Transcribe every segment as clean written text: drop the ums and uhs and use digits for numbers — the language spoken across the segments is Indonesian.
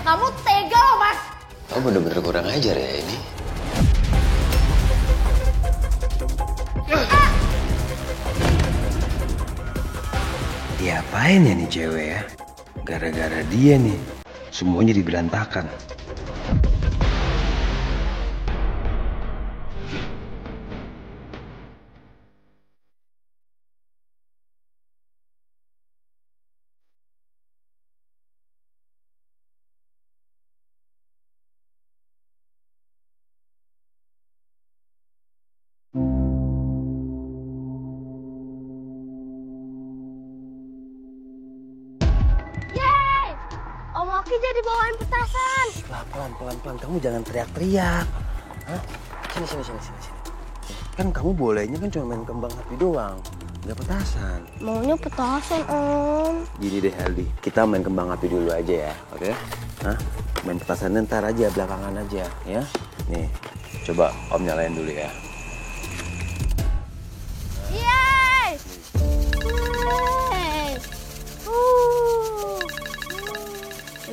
kamu tega loh, Mas. Kamu bener-bener kurang ajar ya ini. Diapain ya nih cewek ya? Gara-gara dia nih, semuanya diberantakan. Om Oki jadi bawain petasan. Pelan-pelan, kamu jangan teriak-teriak. Hah? Sini. Kan kamu bolehnya kan cuma main kembang api doang, nggak petasan. Maunya petasan, Om. Gini deh Aldi, kita main kembang api dulu aja ya, oke? Hah? Main petasan ntar aja, belakangan aja, ya? Nih, coba Om nyalain dulu ya. Yeay!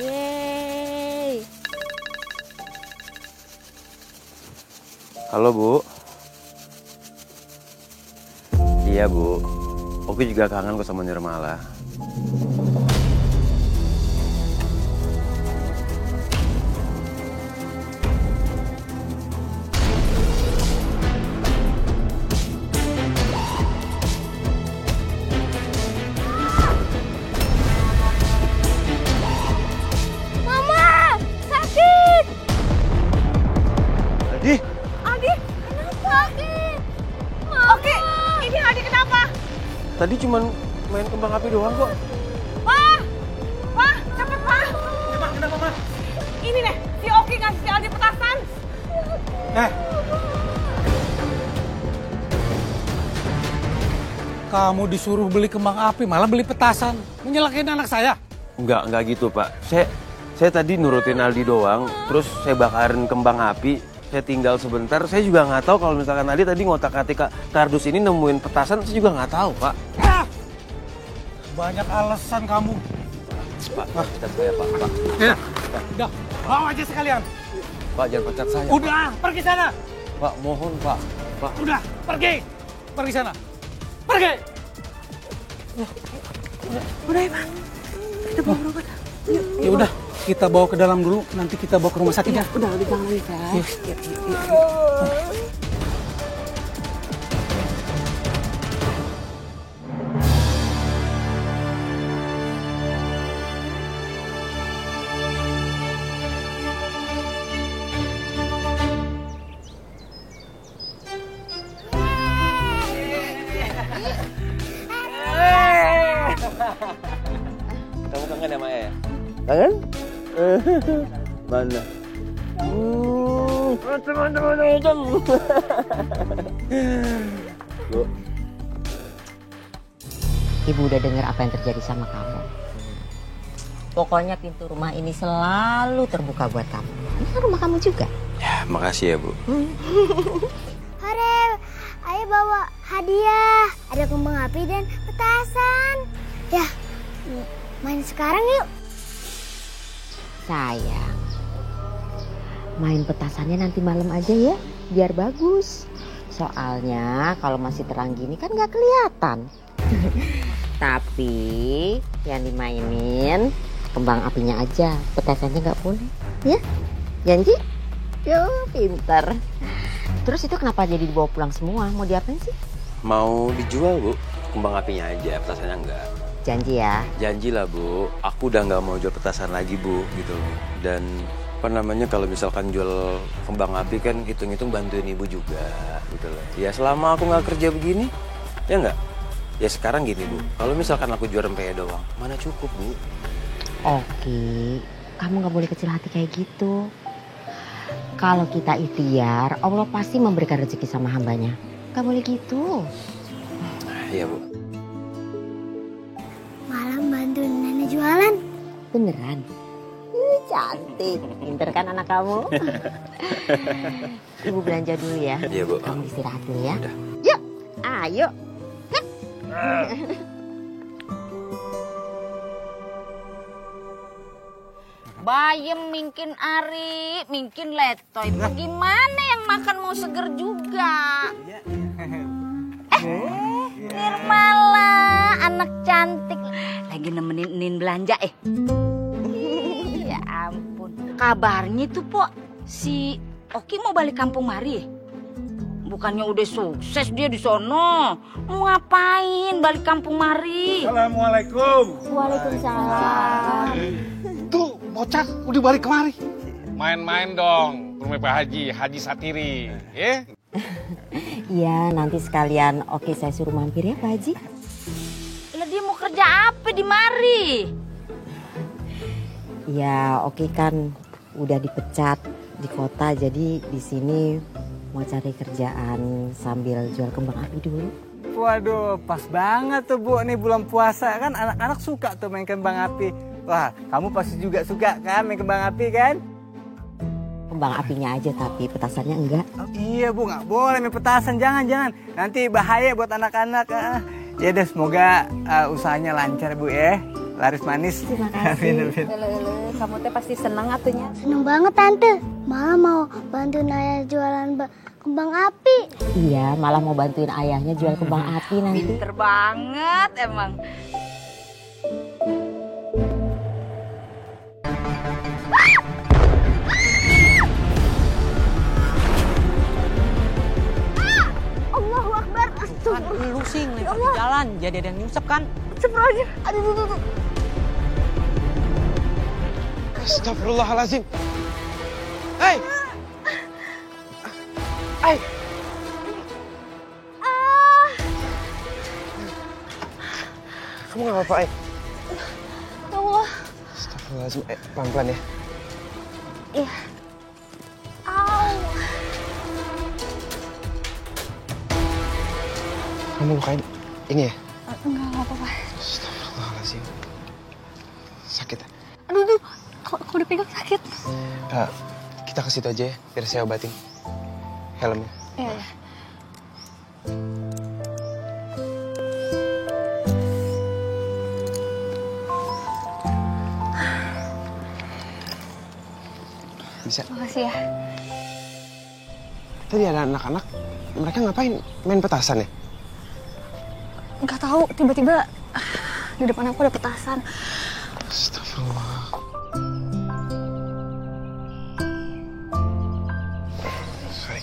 Yeay! Halo Bu. Iya Bu, Oki juga kangen kok sama Nirmala. Mama! Sakit! Adi! Adi, kenapa? Sakit! Oki, ini Adi kenapa? Tadi cuma main kembang api doang kok. Wah! Wah, cepet Pak! Kenapa, Mas? Ini nih, si Oki ngasih si Adi petasan. Kamu disuruh beli kembang api, malah beli petasan. Menyelakain anak saya. Enggak gitu Pak. Saya tadi nurutin Aldi doang, terus saya bakarin kembang api. Saya tinggal sebentar, saya juga nggak tahu kalau misalkan Aldi tadi ngotak-atik kardus ini nemuin petasan, saya juga nggak tahu Pak. Banyak alasan kamu. Pak, pecat saya Pak. Ya, udah, bawa aja sekalian. Pak jangan pecat saya. Udah, pergi sana. Pak mohon Pak. Udah, pergi. Pergi sana. Pergi. Udah ya, Pak. Kita bawa berobat. Ya udah, kita bawa ke dalam dulu, nanti kita bawa ke rumah sakit ya. Udah, jangan nangis ya. Yuk. Kamu kangen ya Maya ya? Kangen? Mana? Teman-teman. Bu. Ibu udah dengar apa yang terjadi sama kamu. Pokoknya pintu rumah ini selalu terbuka buat kamu. Ini kan rumah kamu juga. Ya, makasih ya Bu. Hore, ayo bawa hadiah. Ada kembang api dan petasan. Ya, main sekarang yuk. Sayang, main petasannya nanti malam aja ya, biar bagus. Soalnya kalau masih terang gini kan gak kelihatan. Tapi yang dimainin kembang apinya aja, petasannya gak boleh. Ya, janji? Yo, pinter. Terus itu kenapa jadi dibawa pulang semua? Mau diapain sih? Mau dijual Bu, kembang apinya aja, petasannya enggak. Janji ya? Janji lah Bu, aku udah nggak mau jual petasan lagi Bu, gitu loh. Dan apa namanya kalau misalkan jual kembang api kan hitung-hitung bantuin ibu juga, gitu loh. Ya selama aku nggak kerja begini, ya nggak? Ya sekarang gini Bu, kalau misalkan aku jual rempeyek doang, mana cukup Bu? Oke, kamu nggak boleh kecil hati kayak gitu. Kalau kita ikhtiar, Allah pasti memberikan rezeki sama hambanya. Gak boleh gitu. Iya Bu. Malam bantuin nenek jualan. Beneran? Cantik. Pinter kan anak kamu? Ibu belanja dulu ya. Iya Bu. Kamu istirahat dulu ya. Udah. Yuk, ayo. Bayem mungkin ari, mungkin letoy. Bagaimana yang makan mau seger juga? Nirmala, anak cantik. Lagi nemenin Nin belanja Ya ampun. Kabarnya tuh, Pok, si Oki mau balik kampung mari. Bukannya udah sukses dia di sono. Mau ngapain balik kampung mari? Assalamualaikum. Waalaikumsalam. Tuh, bocah udah balik kemari. Main-main dong, ke rumah Pak Haji, Haji Satiri. Iya, nanti sekalian Oki saya suruh mampir ya Pak Haji. Lah dia mau kerja apa di mari? Ya Oki kan udah dipecat di kota, jadi di sini mau cari kerjaan sambil jual kembang api dulu. Waduh, pas banget tuh Bu, nih bulan puasa kan anak-anak suka tuh main kembang api. Wah, kamu pasti juga suka kan main kembang api kan? Kembang apinya aja tapi petasannya enggak. Oh, iya Bu, nggak boleh main petasan, jangan. Nanti bahaya buat anak-anak. Ya deh, semoga usahanya lancar Bu ya. Laris manis. Terima kasih. Kamu teh pasti senang atunya. Seneng banget Tante. Malah mau bantuin ayah jualan kembang api. Iya, malah mau bantuin ayahnya jual kembang api nanti. Pinter banget emang. Allahu Akbar. Kan lu sih ngelempar di jalan, jadi ada yang nyusap kan? Astagfirullahaladzim. Aduh. Astagfirullahaladzim. Hei! Kamu gak apa-apa, Allah. Astagfirullahaladzim, pelan-pelan ya. Iya. Au. Kamu lukain ini ya? Enggak apa-apa. Astagfirullahaladzim. Sakit ya? Aduh. Kok udah pegang sakit? Kita ke situ aja ya, biar saya obatin. Helmnya. Iya. Bisa. Makasih ya. Tadi ada anak-anak, mereka ngapain? Main petasan ya? Enggak tahu, tiba-tiba di depan aku ada petasan. Astagfirullah. Sorry.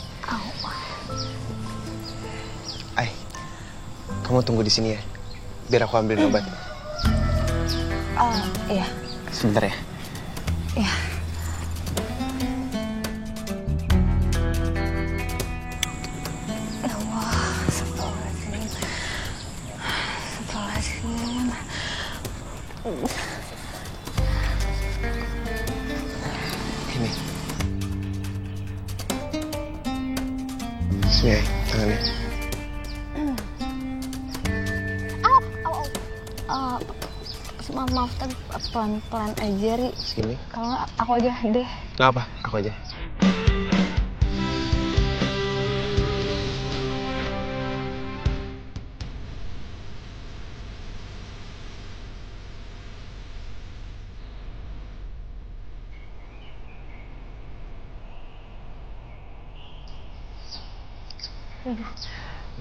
Kamu tunggu di sini ya, biar aku ambilin obat. Iya. Sebentar ya. Iya. Ya Allah, astagfirullahaladzim. Ini. Sini ya, tangannya. Maaf, tapi pelan-pelan aja, Ri. Sini. Kalau nggak, aku aja deh. Nggak apa, aku aja.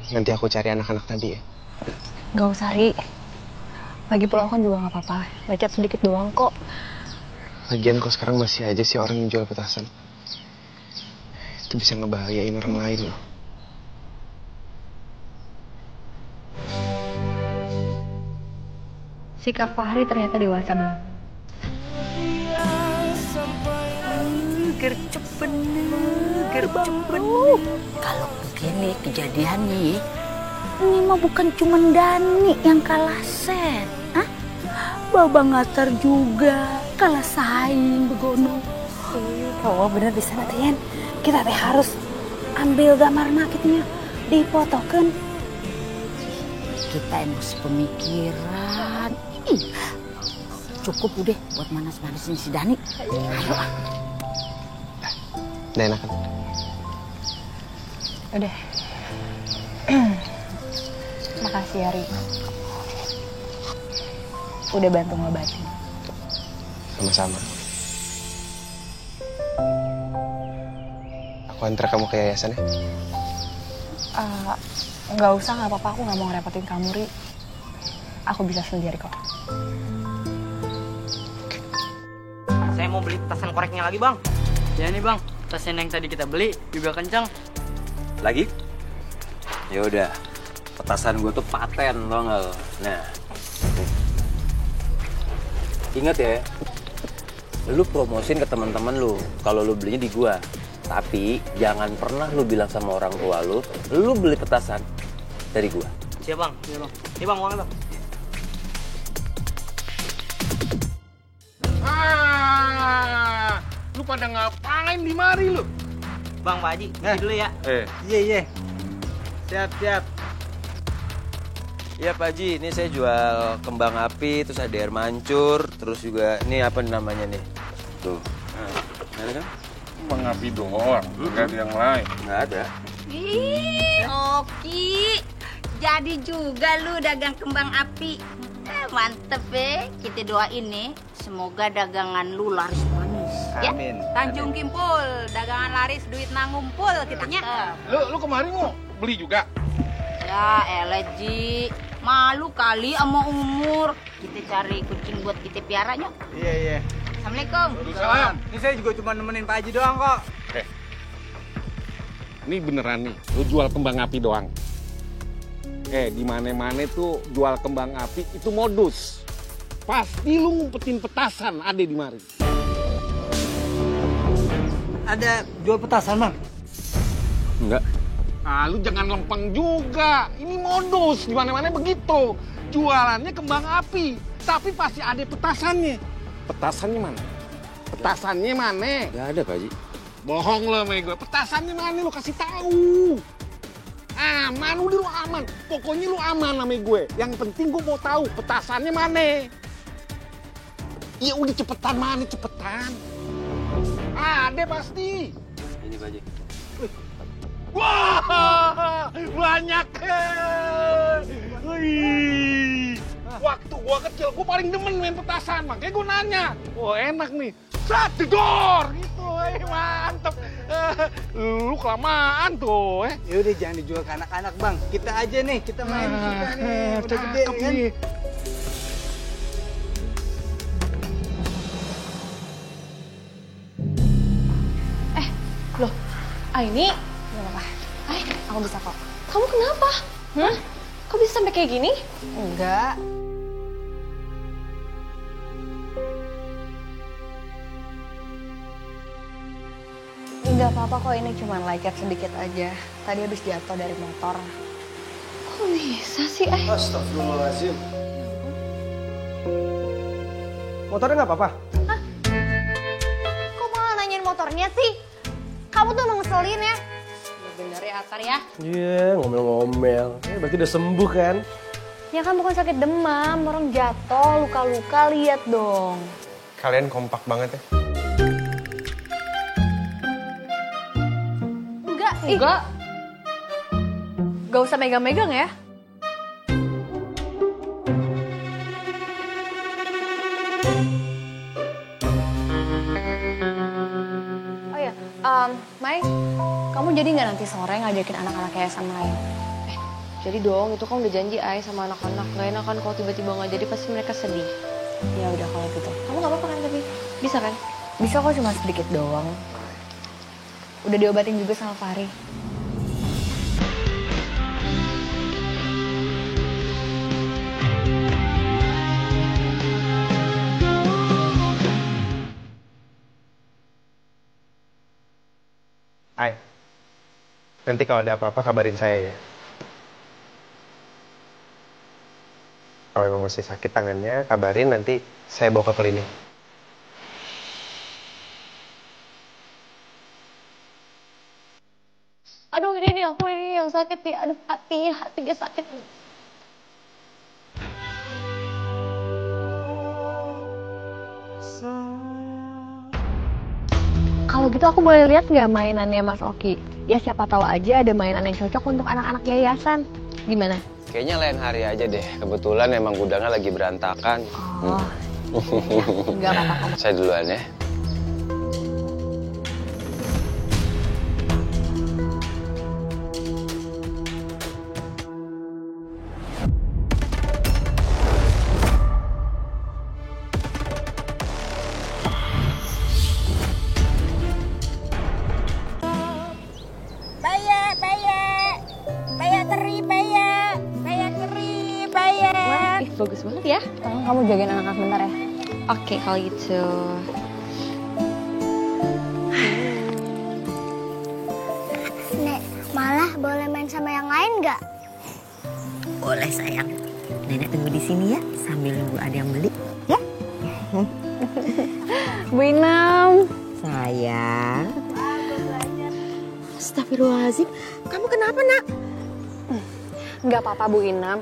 Nanti aku cari anak-anak tadi ya. Gak usah, Ri. Lagi pulang kan juga nggak apa-apa. Lecet sedikit doang kok. Lagian kok sekarang masih aja sih orang yang jual petasan. Itu bisa ngebahayain orang lain loh. Sikap Fahri ternyata dewasa banget. Gercep bener. Kalau begini kejadiannya, ini mah bukan cuma Dani yang kalah set. Baba Ngatar juga kalah saing begono. Kau bener bisa Tian. Kita teh harus ambil gambar nakitnya, difotokan. Kita emosi pemikiran. Cukup udah buat manas-manasin si Dani. Ayo Udah enak kan? Udah. Makasih ya, Ri. Udah bantu ngobatin. Sama-sama. aku antar kamu ke yayasan ya? Nggak usah, nggak apa-apa. Aku nggak mau ngerepotin kamu, Ri. Aku bisa sendiri kok. Saya mau beli petasan koreknya lagi, Bang. Ya nih, Bang. Petasan yang tadi kita beli juga kencang. Lagi? Ya udah. Petasan gue tuh paten, tau nggak lo? Nah, ingat ya, lu promosin ke teman-teman lu kalau lu belinya di gua. Tapi jangan pernah lu bilang sama orang tua lu beli petasan dari gua. Siap, Bang. Iya, Bang. Ini, Bang, uangnya, Bang. Lu pada ngapain di mari lu? Bang, Pak Haji, pergi dulu ya. Iya. Siap. Iya Pak Haji, ini saya jual kembang api, terus ada air mancur, terus juga ini apa namanya nih? Tuh. Ada kan? Kembang api doang, nggak ada yang lain. Nggak ada. Ih, Oki. Jadi juga lu dagang kembang api. Mantep ya. Kita doain nih, semoga dagangan lu laris manis. Amin. Ya? Tanjung Kimpul, dagangan laris, duit nangumpul kitanya. Lu kemarin mau beli juga? Ya elah Ji, malu kali sama umur. Kita cari kucing buat kita piaranya. Iya. Assalamualaikum. Salam. Ini saya juga cuma nemenin Pak Haji doang kok. Ini beneran nih, lu jual kembang api doang. Di mana-mana tuh jual kembang api itu modus. Pasti lu ngumpetin petasan ada di mari. Ada jual petasan, Bang? Enggak. Lu jangan lempeng juga. Ini modus, di mana-mana begitu. Jualannya kembang api, tapi pasti ada petasannya. Petasannya mana? Petasannya mana? Nggak ada Pak Haji. Bohong lo sama gue. Petasannya mana lu kasih tahu. Aman, udah lu aman. Pokoknya lu aman sama gue. Yang penting gue mau tahu petasannya mana. Ya udah cepetan mana, cepetan. Ada pasti. Ini Pak Haji. Wah, banyak. Wih. Waktu gua kecil, gua paling demen main petasan. Makanya gua nanya. Oh enak nih. Satu dor gitu. Mantep. Lu kelamaan tuh. Yaudah jangan dijual ke anak-anak, Bang. Kita aja nih, kita main kita nih. Udah gede kan? Loh, ini nggak apa-apa. Aku bisa kok. Kamu kenapa? Kok bisa sampai kayak gini? Enggak. Enggak apa-apa kok, ini cuma lecet sedikit aja. Tadi habis jatuh dari motor. Kok bisa sih, Astagfirullahaladzim. Motornya nggak apa-apa? Kok malah nanyain motornya sih? Kamu tuh ngeselin ya. Bener ya, Atar ya? Iya, ngomel-ngomel. Berarti udah sembuh kan? Ya kan bukan sakit demam, orang jatuh, luka-luka, lihat dong. Kalian kompak banget ya? Enggak. Gak usah megang-megang ya. Oh ya, Mai, kamu jadi nggak nanti sore ngajakin anak-anak yayasan lain? Jadi dong, itu kan udah janji Ai sama anak-anak. Gak enak kan kalau tiba-tiba nggak jadi, pasti mereka sedih. Ya udah kalau gitu. Kamu nggak apa-apa kan tapi? Bisa kan? Bisa kok, cuma sedikit doang. Udah diobatin juga sama Fahri. Ai, nanti kalau ada apa-apa kabarin saya ya. Kalau emang masih sakit tangannya, kabarin nanti saya bawa ke klinik. Aduh ini aku ini yang sakit ya, aduh hatinya sakit. Kalau gitu aku boleh lihat nggak mainannya Mas Oki? Ya siapa tahu aja ada mainan yang cocok untuk anak-anak yayasan. Gimana? Kayaknya lain hari aja deh. Kebetulan emang gudangnya lagi berantakan. Oh, nggak apa-apa. Saya duluan ya. Tolong kamu jagain anak-anak bentar ya. Oke, kalau gitu. Nek, malah boleh main sama yang lain nggak? Boleh sayang. Nenek tunggu di sini ya sambil nunggu ada yang beli, ya? Bu Inam. Sayang. Astagfirullahaladzim, kamu kenapa nak? Nggak apa-apa Bu Inam.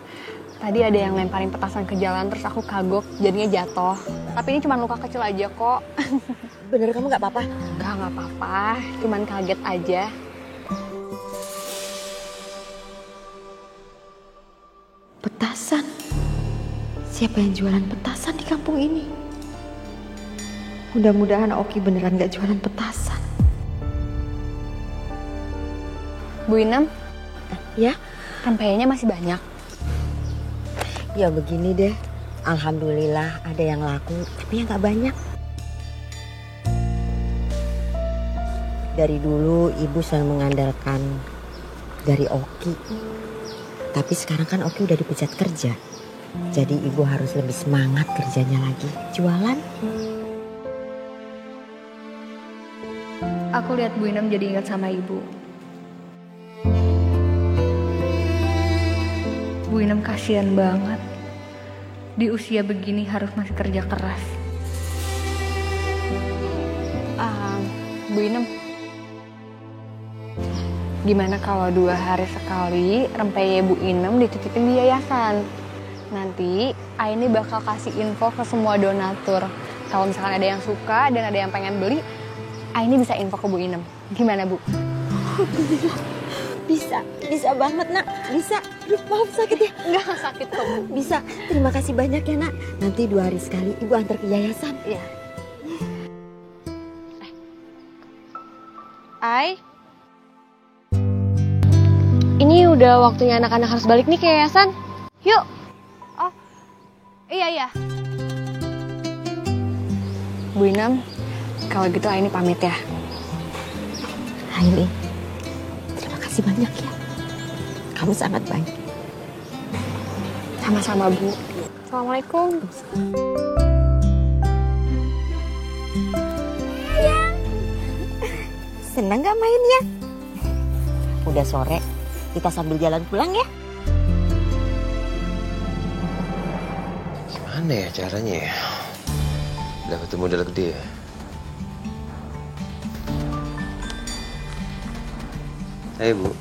Tadi ada yang lemparin petasan ke jalan terus aku kagok jadinya jatuh. Tapi ini cuma luka kecil aja kok. Bener kamu nggak apa-apa? Nggak apa-apa. Cuman kaget aja. Petasan? Siapa yang jualan petasan di kampung ini? Mudah-mudahan Oki beneran gak jualan petasan. Bu Inam, Ya? rempeyenya masih banyak. Ya begini deh. Alhamdulillah ada yang laku, tapi yang gak banyak. Dari dulu ibu selalu mengandalkan dari Oki. Tapi sekarang kan Oki udah dipecat kerja. Jadi ibu harus lebih semangat kerjanya lagi. Jualan. Aku lihat Bu Inam jadi ingat sama ibu. Bu Inam kasihan banget. Di usia begini harus masih kerja keras. Bu Inam, gimana kalau 2 hari sekali rempeyek Bu Inam dititipin di yayasan? Nanti Aini bakal kasih info ke semua donatur. Kalau misalkan ada yang suka dan ada yang pengen beli, Aini bisa info ke Bu Inam. Gimana Bu? Bisa banget nak, bisa. Aduh maaf sakit ya. Enggak sakit kok Bu. Bisa, terima kasih banyak ya nak. Nanti 2 hari sekali ibu antar ke yayasan. Iya. Ai, ini udah waktunya anak-anak harus balik nih ke yayasan. Yuk. Oh, iya. Bu Inam, kalau gitu Aini pamit ya. Aini, terima kasih banyak ya. Kamu sangat baik. Sama-sama Bu. Assalamualaikum. Senang gak main ya? Udah sore, kita sambil jalan pulang ya. Gimana ya caranya ya? Dapat modal gede ya? Hai Bu.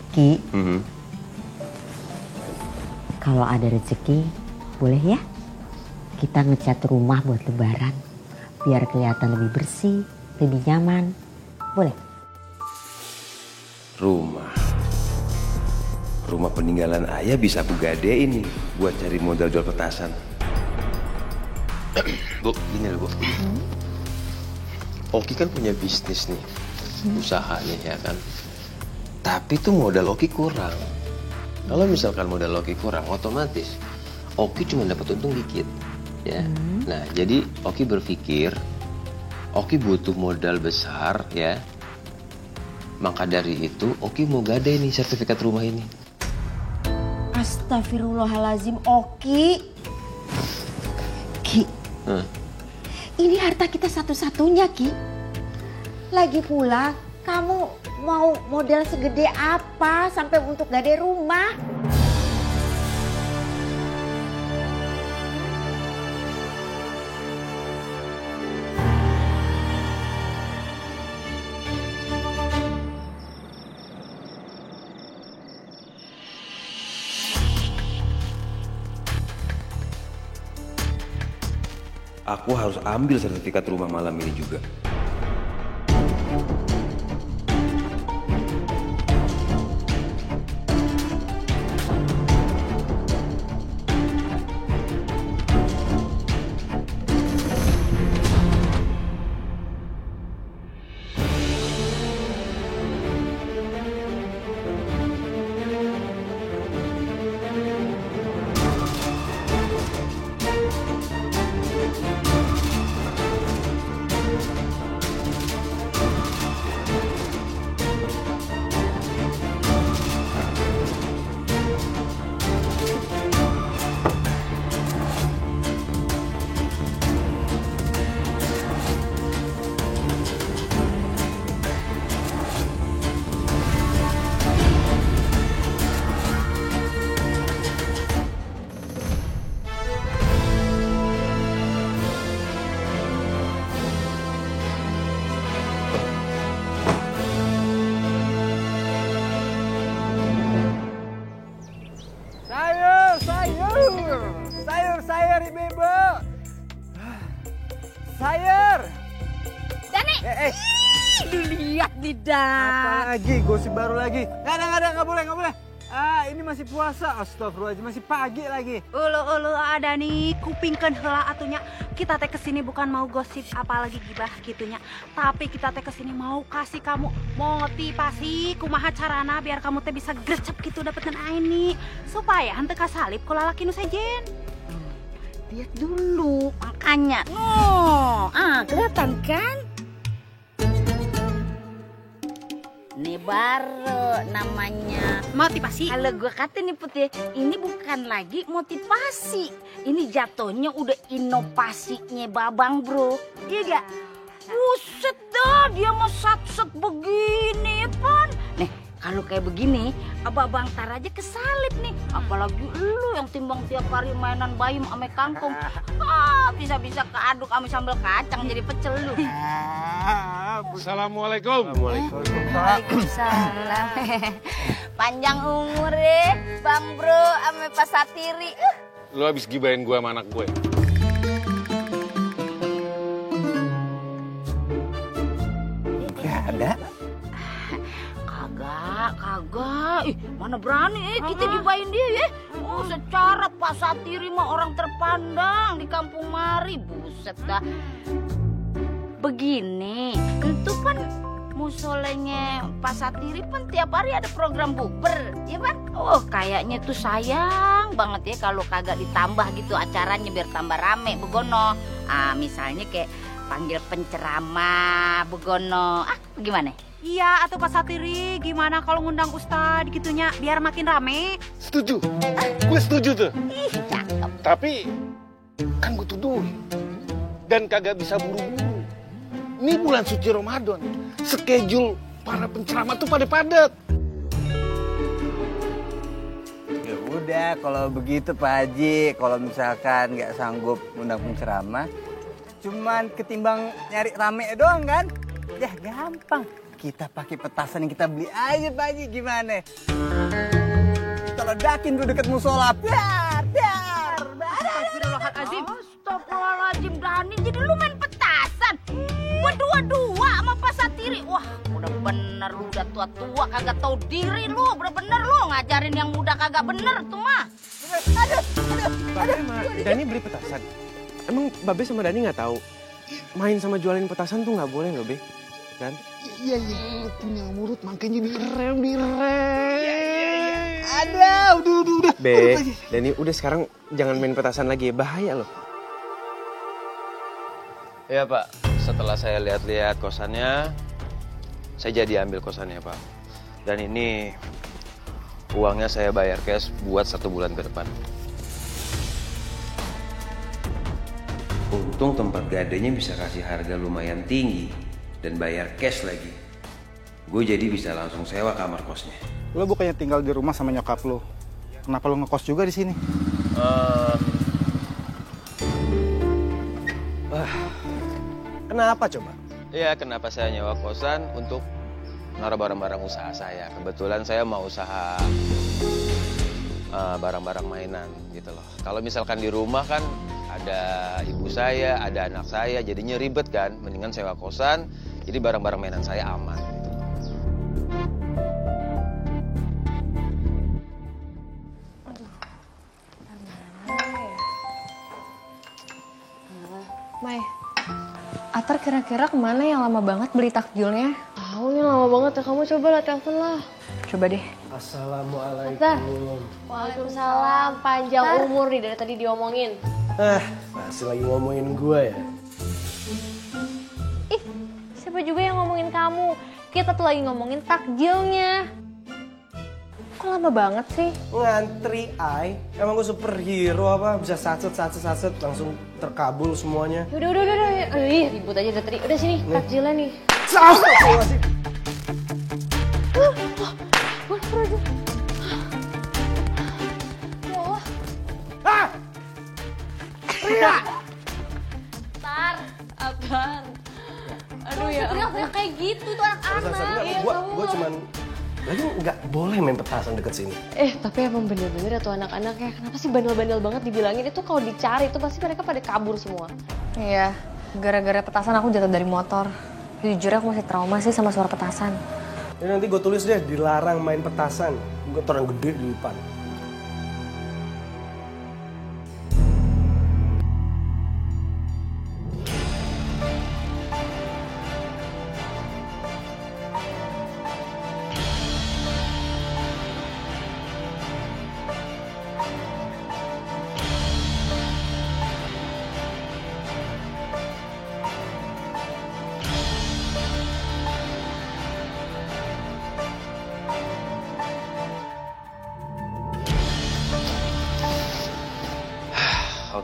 Ki, kalau ada rezeki, boleh ya? Kita ngecat rumah buat lebaran. Biar kelihatan lebih bersih, lebih nyaman. Boleh? Rumah peninggalan ayah bisa aku gadein nih buat cari modal jual petasan. Bu, gini loh Bu. Oki kan punya bisnis nih, usahanya ya kan. Tapi tuh modal Oki kurang. Kalau misalkan modal Oki kurang, otomatis Oki cuma dapat untung dikit, ya. Nah, jadi Oki berpikir, Oki butuh modal besar, ya. Maka dari itu, Oki mau gadein nih sertifikat rumah ini. Astagfirullahalazim, Oki. Ki, ini harta kita satu-satunya, Ki. Lagi pula, kamu mau modal segede apa sampai untuk gade rumah? Aku harus ambil sertifikat rumah malam ini juga. Bebo. Sayur. Dani. Lihat nih, Dan. Apa lagi? Gosip baru lagi. Nggak boleh. Ini masih puasa. Astagfirullahaladzim, masih pagi lagi. Ulu ada nih kupingkeun heula atunya. Kita teh kesini bukan mau gosip apalagi gibah gitunya. Tapi kita teh kesini mau kasih kamu motivasi kumaha carana biar kamu teh bisa gercep gitu dapetin ini. Supaya henteu kasalip ku lalaki nu sejen. Lihat dulu makanya. Kelihatan kan? Ini baru namanya motivasi. Kalau gue kata nih Put ya, ini bukan lagi motivasi. Ini jatuhnya udah inovasinya Babang Bro. Iya gak? Buset dah, dia mah sat-set begini Pan. Nih, kalau kayak begini, Abang tar aja kesalip nih. Apalagi lu yang timbang tiap hari mainan bayam ame kangkung. Bisa-bisa keaduk ame sambal kacang jadi pecel lu. Assalamualaikum. Waalaikumsalam. Panjang umur deh, Bang Bro ame Pak Satiri. Lu habis gibahin gue sama anak gue. Gak ada. Kagak. Ih, mana berani kita gibahin dia ya. Secara Pak Satiri mah orang terpandang di kampung mari. Buset dah. Begini, itu kan musolenya Pak Satiri kan tiap hari ada program bukber, ya kan? Kayaknya tuh sayang banget ya kalau kagak ditambah gitu acaranya biar tambah rame begono. Misalnya kayak panggil penceramah begono. Gimana? Iya, atau Pak Satiri gimana kalau ngundang Ustadz gitunya biar makin rame? Setuju. Gue setuju tuh. Cakep. Tapi kan gue tuduh dan kagak bisa buru-buru. Ini bulan suci Ramadan. Schedule para penceramah tuh pada padat. Ya udah, kalau begitu Pak Haji, kalau misalkan nggak sanggup undang penceramah, cuman ketimbang nyari rame doang kan? Ya gampang. Kita pakai petasan yang kita beli aja Pak Haji, gimana? Kita ledakin tuh deket musola. Biar. Astagfirullahaladzim, Dani, jadi lu main petasan? Dua sama Pak Satiri. Wah, udah bener lu, udah tua-tua kagak tahu diri lu. Udah bener lu ngajarin yang muda kagak bener tuh mah. Babe sama Dani beli petasan. Emang Babe sama Dani nggak tahu main sama jualin petasan tuh nggak boleh loh, Be? Dan? Iya, lu punya mulut makanya direm. Ada, udah. Be, Dani udah sekarang jangan main petasan lagi ya, bahaya loh. Ya Pak, setelah saya lihat-lihat kosannya, saya jadi ambil kosannya Pak. Dan ini uangnya saya bayar cash buat 1 bulan ke depan. Untung tempat gadenya bisa kasih harga lumayan tinggi dan bayar cash lagi. Gue jadi bisa langsung sewa kamar kosnya. Lo bukannya tinggal di rumah sama nyokap lo? Kenapa lo ngekos juga di sini? Kenapa coba? Ya kenapa saya nyewa kosan untuk naruh barang-barang usaha saya. Kebetulan saya mau usaha barang-barang mainan gitu loh. Kalau misalkan di rumah kan ada ibu saya, ada anak saya, jadinya ribet kan. Mendingan sewa kosan, jadi barang-barang mainan saya aman. Mai, Atar kira-kira kemana yang lama banget beli takjilnya? Tahu nih lama banget ya, kamu coba lah telepon lah. Coba deh. Assalamualaikum. Atar. Waalaikumsalam, panjang umur nih dari tadi diomongin. Masih lagi ngomongin gue ya? Ih, siapa juga yang ngomongin kamu? Kita tuh lagi ngomongin takjilnya. Kok lama banget sih? Ngantri, Ai. Emang gue superhero apa? Bisa satset langsung terkabul semuanya. Udah. Ih, ribut aja dari tadi. Udah sini, takjilnya nih. Astagfirullahaladzim. Ria! Atar. Aduh ya. Teriak-teriak kayak gitu tuh anak-anak. Gue cuman Lagi nggak boleh main petasan deket sini. Tapi emang bener-bener ya tuh anak-anaknya. Kenapa sih bandel-bandel banget dibilangin itu kalau dicari itu pasti mereka pada kabur semua. Iya, gara-gara petasan aku jatuh dari motor. Jujur aku masih trauma sih sama suara petasan. Ya nanti gue tulis deh, dilarang main petasan. Gue orang gede di depan.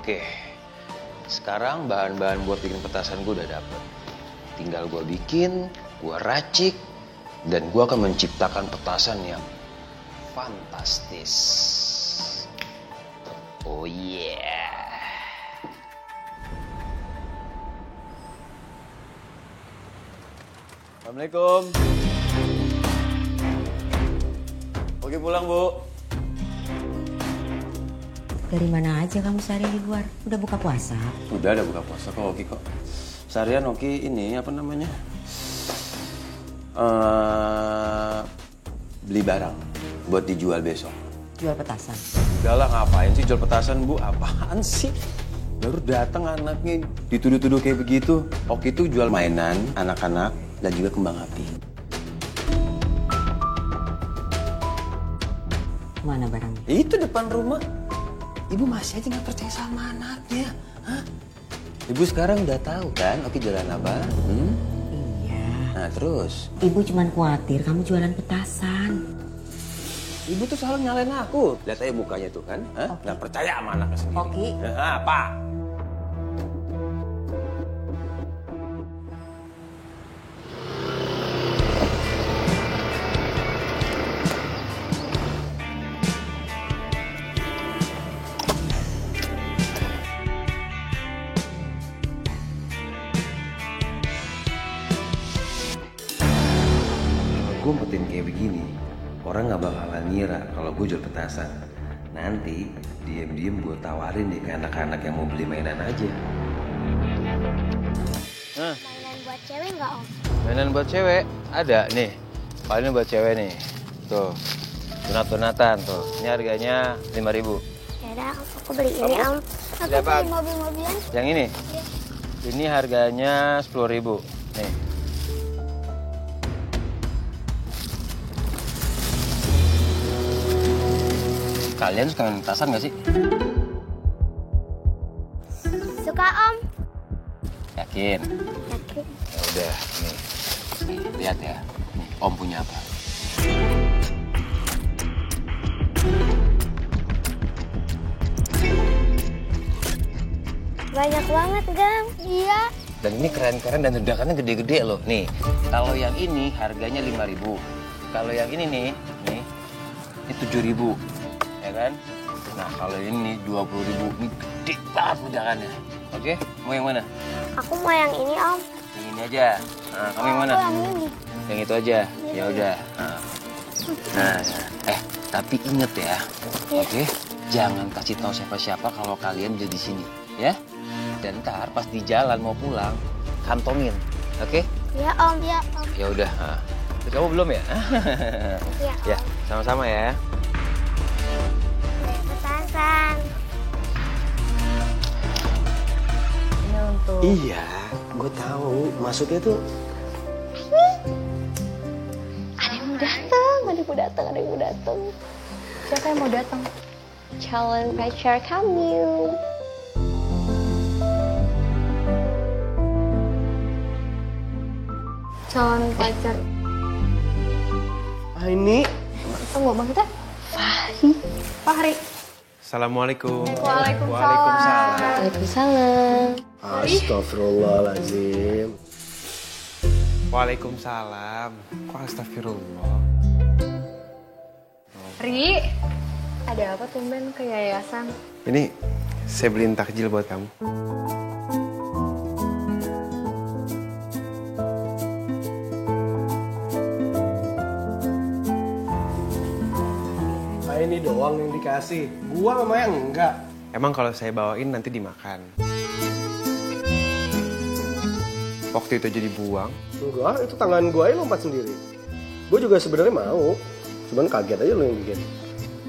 Oke, sekarang bahan-bahan buat bikin petasan gue udah dapet. Tinggal gue bikin, gue racik, dan gue akan menciptakan petasan yang fantastis. Oh yeah. Assalamualaikum. Oke pulang, Bu. Dari mana aja kamu sehari di luar? Udah buka puasa? Udah buka puasa kok, Oki kok. Seharian Oki ini apa namanya? Beli barang buat dijual besok. Jual petasan? Udah lah, ngapain sih jual petasan, Bu? Apaan sih? Baru datang anaknya dituduh-tuduh kayak begitu. Oki tuh jual mainan anak-anak dan juga kembang api. Mana barangnya? Itu depan rumah. Ibu masih aja nggak percaya sama anaknya. Hah? Ibu sekarang udah tahu kan Oki jualan apa? Iya. Nah terus? Ibu cuman khawatir kamu jualan petasan. Ibu tuh selalu nyalain aku. Lihat aja mukanya tuh kan. Hah? Nggak percaya sama anaknya sendiri. Oki. Apa? Gue umpetin kayak begini, orang nggak bakalan ngira kalau gue jual petasan. Nanti diem-diem gue tawarin deh ke anak-anak yang mau beli mainan aja. Mainan buat cewek nggak, Om? Mainan buat cewek? Ada nih. Kalau ini buat cewek nih. Tuh. Donat-donatan tuh. Ini harganya 5.000. Yaudah, aku beli ini, Om. Aku Ada apa? beli mobil-mobilan. Yang ini? Iya. Ini harganya 10.000. Nih. Kalian suka main petasan nggak sih? Suka, Om? Yakin? Yakin. Ya udah, nih. Nih, lihat ya. Nih, Om punya apa? Banyak banget, Gang. Iya. Dan ini keren-keren dan ledakannya gede-gede loh. Nih, kalau yang ini harganya 5.000. Kalau yang ini nih, ini 7.000. Ya kan? Nah, kalau ini 20.000. Ini gede banget ledakannya. Oke, mau yang mana? Aku mau yang ini, Om. Yang ini aja. Nah, kamu yang mana? Aku yang ini. Yang itu aja. Ya udah. Nah, tapi inget ya. Oke? Jangan kasih tahu siapa-siapa kalau kalian udah di sini, ya? Dan ntar pas di jalan mau pulang, kantongin. Oke? Iya, Om. Iya, Om. Ya udah. Terus kamu belum ya? Iya, Om. Ya, sama-sama ya. Petasan. Ini untuk... Iya, gue tahu. Maksudnya tuh... Ada yang mau datang. Siapa yang mau datang? Calon pacar kamu. Calon pacar. Ini... Tunggu, maksudnya? Fahri. Assalamualaikum. Waalaikumsalam. Waalaikumsalam. Astagfirullahaladzim. Waalaikumsalam. Kok astagfirullah? Ri, ada apa tumben ke yayasan? Ini saya beliin takjil buat kamu. doang yang dikasih. Gua sama Maya enggak. Emang kalau saya bawain nanti dimakan. Waktu itu jadi buang. Enggak, itu tangan gua aja lompat sendiri. Gua juga sebenarnya mau. Cuman kaget aja lo yang bikin.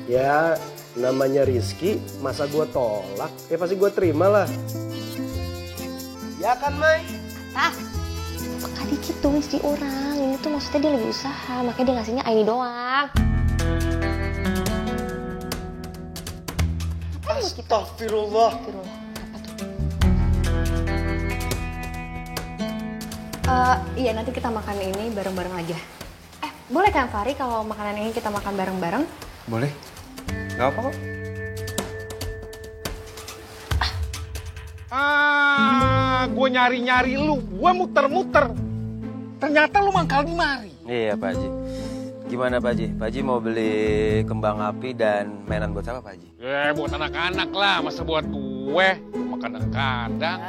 Ya, namanya Rizky, masa gua tolak? Ya pasti gua terima lah. Ya kan, Mai? Ah, suka dikit tuh istri orang. Ini tuh maksudnya dia lagi usaha, makanya dia ngasihnya Aini doang. Astagfirullah. Iya, nanti kita makan ini bareng-bareng aja. Boleh kan Fahri kalau makanan ini kita makan bareng-bareng? Boleh. Gak apa kok. Gue nyari-nyari lu, gue muter-muter. Ternyata lu mangkal di mari. Iya Pak Haji. Gimana Pak Haji? Pak Haji mau beli kembang api dan mainan buat siapa Pak Haji? Buat anak-anak lah, masa buat gue. Cuma kadang-kadang.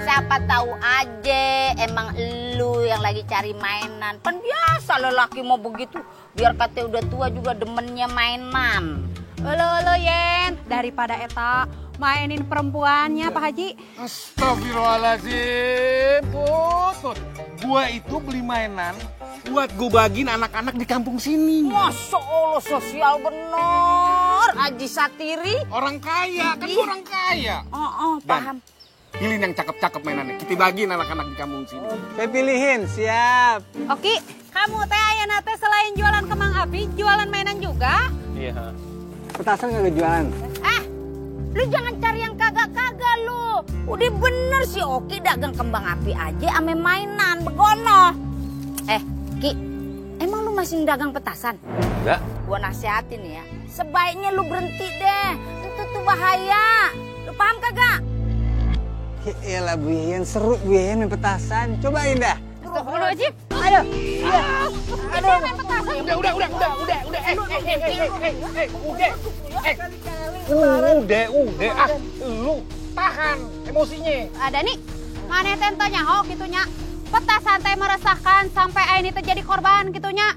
Siapa tahu aja emang lu yang lagi cari mainan. Kan biasa lelaki mau begitu. Biar katanya udah tua juga demennya mainan. Olo Yen, daripada eta mainin perempuannya Pak Haji. Astagfirullahaladzim, Put. Gua itu beli mainan buat gue bagiin anak-anak di kampung sini. Masya Allah, sosial bener. Haji Satiri. Orang kaya, kan gue orang kaya. Paham. Pilih yang cakep-cakep mainannya. Kita bagiin anak-anak di kampung sini. Saya pilihin, siap. Oki, kamu teh ayana teh selain jualan kembang api, jualan mainan juga? Iya. Petasan kagak jualan. Lu jangan cari yang kagak-kagak lu. Udah bener sih Oki dagang kembang api aja ame mainan, begono. Ki, emang lu masih dagang petasan? Enggak. Gua nasihatin ya, sebaiknya lu berhenti deh. Itu tuh bahaya. Lu paham kagak? Yaelah Bu Yeyen, seru Bu Yeyen main petasan. Cobain dah. Astagfirullahaladzim. Ayo. Iya. Aduh, main petasan. Udah. Udah. Lu tahan emosinya. Ada nih, mana tentonya ho gitunya. Petasan teh meresahkan sampai Aini teh jadi korban gitunya.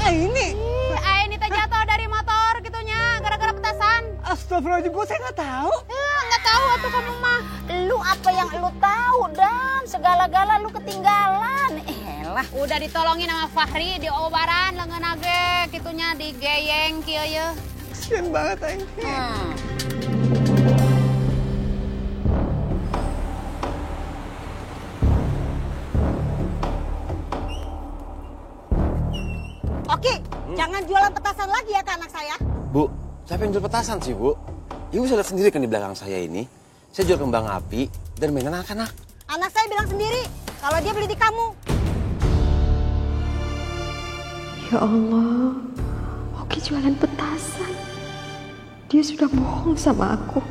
Aini? Aini teh jatuh dari motor gitunya gara-gara petasan. Astagfirullahaladzim, saya nggak tahu. Nggak tahu tuh kamu mah. Lu apa yang lu tahu dan segala-gala lu ketinggalan. Elah. Udah ditolongin sama Fahri diobaran lengan age gitunya digeyeng kieu ye. Kasian banget Aini. Oke, jangan jualan petasan lagi ya ke anak saya. Bu, siapa yang jual petasan sih Bu? Ibu bisa lihat sendiri kan di belakang saya ini. Saya jual kembang api dan mainan anak-anak. Anak saya bilang sendiri kalau dia beli di kamu. Ya Allah, Oki jualan petasan. Dia sudah bohong sama aku.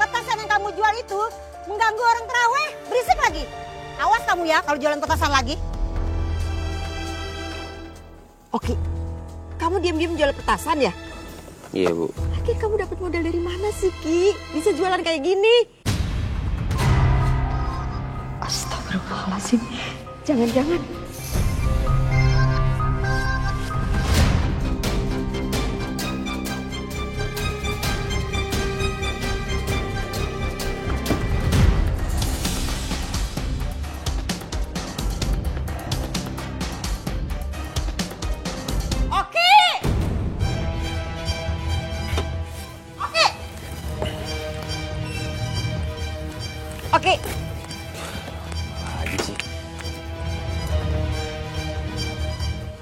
Petasan yang kamu jual itu mengganggu orang terawih, berisik lagi. Awas kamu ya kalau jualan petasan lagi. Oki, kamu diam-diam jual petasan ya? Iya Bu. Ki, kamu dapat modal dari mana sih Ki? Bisa jualan kayak gini? Astagfirullahaladzim. Jangan-jangan. Oke. Lagi sih.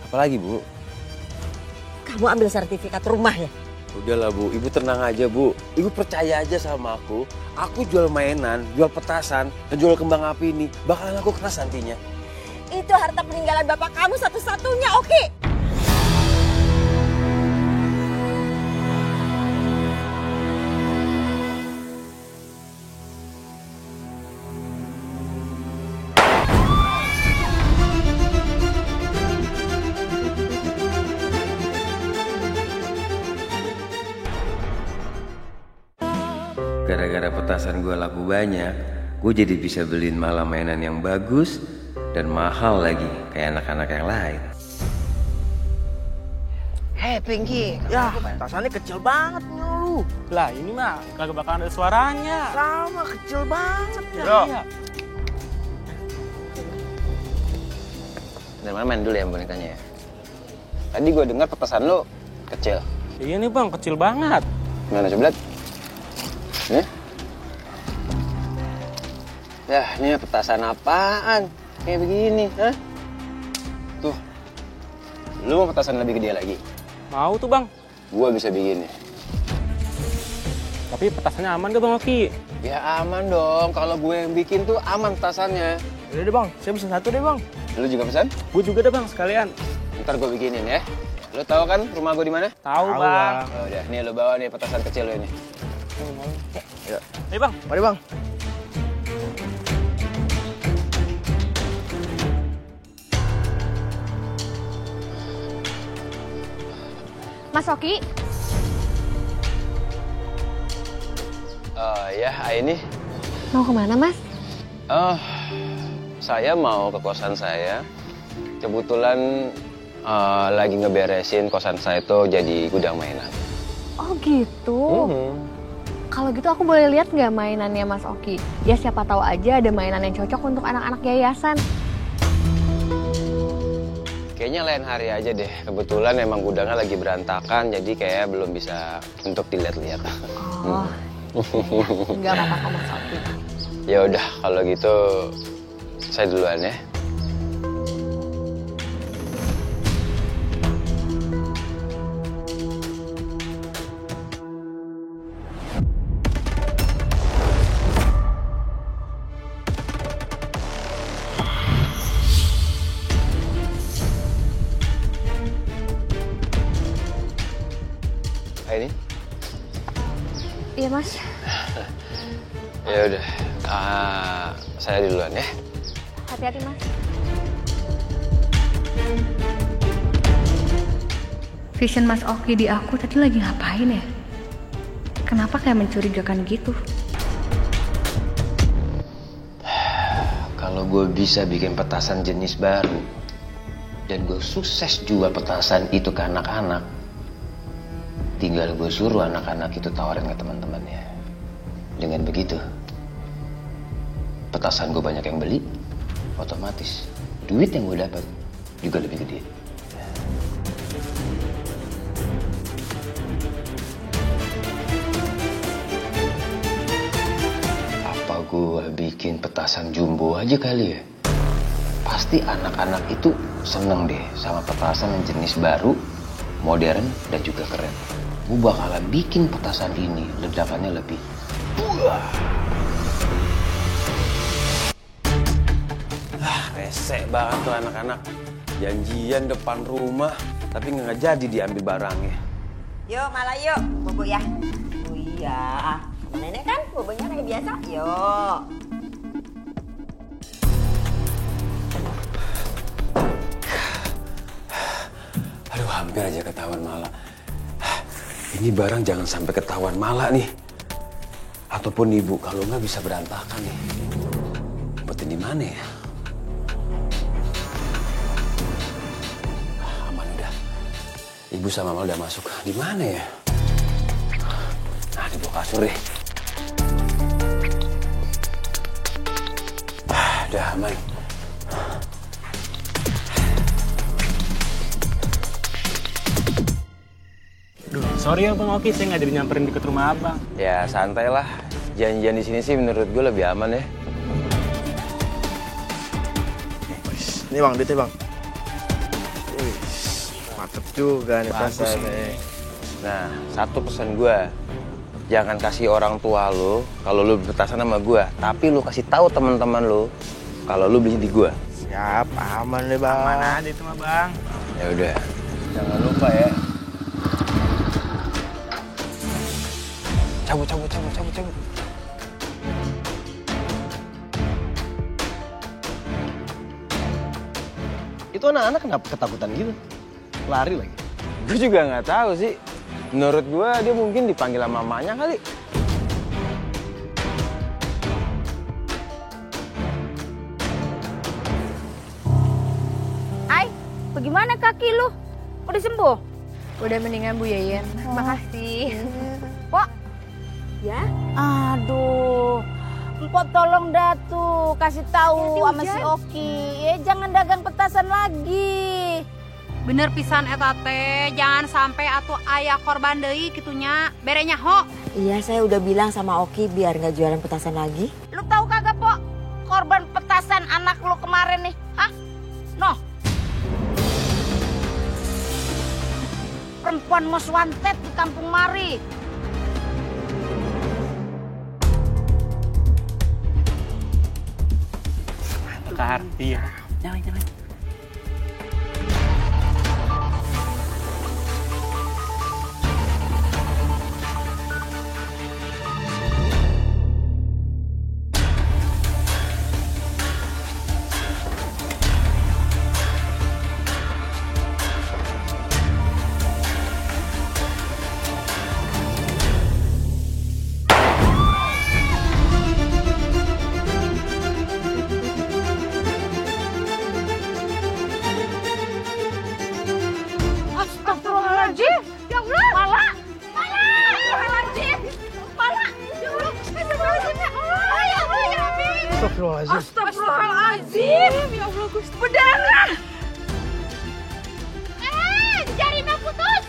Apalagi Bu? Kamu ambil sertifikat rumah ya? Udahlah Bu, Ibu tenang aja Bu. Ibu percaya aja sama aku. Aku jual mainan, jual petasan, dan jual kembang api ini. Bakalan aku keras nantinya. Itu harta peninggalan bapak kamu satu-satunya, Oki. Gara-gara petasan gue laku banyak, gue jadi bisa beliin malah mainan yang bagus Dan mahal lagi, kayak anak-anak yang lain. Hei Pinky, ya petasannya kecil banget lu. Lah ini mah kagak bakal ada suaranya. Sama kecil banget ya. Bro. Iya. Dari mana main dulu ya bonekanya ya? Tadi gue dengar petasan lo kecil. Iya nih bang, kecil banget. Gimana coba lihat? Nih. Ya, ini petasan apaan? Kayak begini, hah? Tuh. Lu mau petasan lebih gede lagi? Mau tuh bang. Gua bisa bikin nih. Tapi petasannya aman gak bang Oki? Ya aman dong, kalau gue yang bikin tuh aman petasannya. Udah deh bang, saya pesan satu deh bang. Lu juga pesan? Gue juga deh bang, sekalian. Ntar gue bikinin ya. Lu tahu kan rumah gue di mana? Tahu bang. Oh, udah, nih lu bawa nih petasan kecil lu ini. Ayo. Ayo bang. Mari bang. Mas Oki, Ya, ini. mau kemana mas? Saya mau ke kosan saya. Kebetulan lagi ngeberesin kosan saya itu jadi gudang mainan. Oh gitu. Kalau gitu aku boleh lihat nggak mainannya Mas Oki? Ya siapa tahu aja ada mainan yang cocok untuk anak-anak yayasan. Kayaknya lain hari aja deh. Kebetulan emang gudangnya lagi berantakan, jadi kayak belum bisa untuk dilihat-lihat. Oh, nggak apa-apa kok Mas Oki. Ya udah, kalau gitu saya duluan ya. Ini? Iya mas. Ya udah, saya duluan ya. Hati-hati mas. Vision Mas Oki di aku tadi lagi ngapain ya? Kenapa kayak mencurigakan gitu? Kalau gue bisa bikin petasan jenis baru dan gue sukses jual petasan itu ke anak-anak, tinggal gue suruh anak-anak itu tawarin ke teman-temannya. Dengan begitu, petasan gue banyak yang beli, otomatis duit yang gue dapat juga lebih gede. Apa gue bikin petasan jumbo aja kali ya? Pasti anak-anak itu seneng deh sama petasan yang jenis baru, modern, dan juga keren. Gue bakalan bikin petasan ini ledakannya lebih Rese banget tuh anak-anak. Janjian depan rumah, tapi nggak jadi diambil barangnya. Yuk malah yuk, bobo ya. Oh iya, sama nenek kan bobonya kayak biasa. Yuk. Aduh, hampir aja ketahuan Mala. Ini barang jangan sampai ketahuan Mala nih. Ataupun ibu, kalau nggak bisa berantakan nih. Umpetin di mana ya? Aman udah. Ibu sama Mala udah masuk. Di mana ya? Nah, di bawah kasur deh. Udah aman. Sorry ya Bang Oki, saya nggak jadi nyamperin deket rumah abang. Ya santai lah. Janjian di sini sih menurut gue lebih aman ya. Ini bang, duitnya bang. Mantep juga nih petasannya. Nah, satu pesan gue, jangan kasih orang tua lo kalau lo petasan sama gue, tapi lo kasih tahu teman-teman lo kalau lo beli di gue. Siap, aman deh bang. Aman aja itu mah bang. Ya udah, jangan lupa ya. Cabut. Itu anak-anak kenapa ketakutan gitu? Lari lagi. Gue juga nggak tahu sih. Menurut gue dia mungkin dipanggil sama mamanya kali. Bagaimana kaki lu? Udah sembuh? Udah mendingan Bu Yayan. Makasih. Pok. Ya? Aduh. Empok tolong dah tuh kasih tahu sama si Oki. Jangan dagang petasan lagi. Bener pisan eta teh, jangan sampai atuh aya korban deui kitunya. Berenya ho. Iya, saya udah bilang sama Oki biar nggak jualan petasan lagi. Lu tahu kagak, Pok? Korban petasan anak lu kemarin nih. Hah? Noh. Perempuan most wanted di kampung Mari. Bentar, iya. Jangan. Astagfirullahaladzim. Ya Allah. Mala. Astagfirullahaladzim. Mala. Ya Allah. Astagfirullahaladzim. Ya Allah. Ya Allah. Ya Allah. Astagfirullahaladzim. Astagfirullahaladzim. Ya Allah Gusti. Berdarah. Jarinya putus.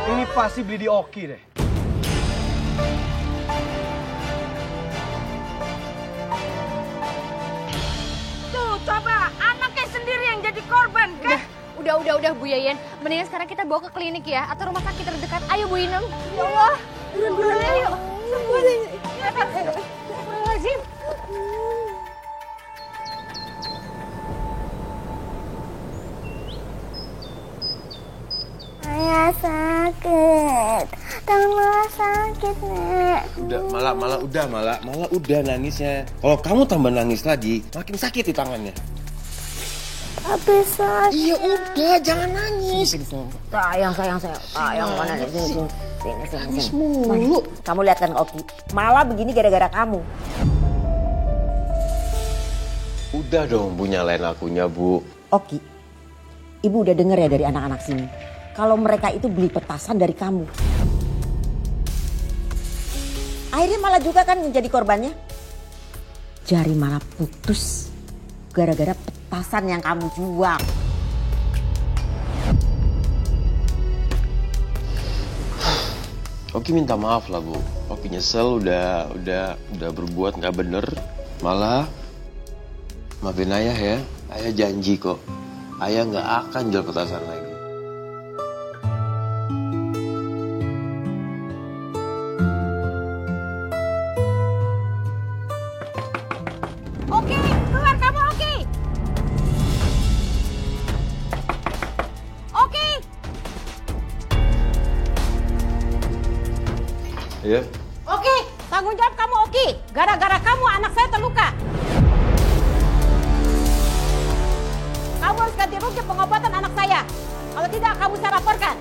Ini pasti beli di Oki deh. Tuh, coba anaknya sendiri yang jadi korban kan? Udah Bu Yayan. Mendingan sekarang kita bawa ke klinik ya atau rumah sakit terdekat. Ayo Bu Inem. Ya Allah. Buruan ayo. Astagfirullahaladzim. Ayah sakit. Tangan Mala sakit, Nek. Udah, Mala udah nangisnya. Kalau kamu tambah nangis lagi, makin sakit di tangannya. Habis sakit. Iya udah, jangan nangis. Sayang mana sini. Mulu. Kamu lihat kan Oki, malah begini gara-gara kamu. Udah dong Bu, nyalain akunya Bu. Oki, Ibu udah denger ya dari anak-anak sini. Kalau mereka itu beli petasan dari kamu. Akhirnya malah juga kan menjadi korbannya. Jari malah putus gara-gara petasan yang kamu jual. Oki minta maaf lah Bu. Oki nyesel udah berbuat nggak bener. Malah maafin Ayah ya. Ayah janji kok. Ayah nggak akan jual petasan lagi. Oki, keluar kamu Oki. Oki. Iya. Oki, tanggung jawab kamu Oki. Gara-gara kamu anak saya terluka. Kamu harus ganti rugi pengobatan anak saya. Kalau tidak, kamu saya laporkan.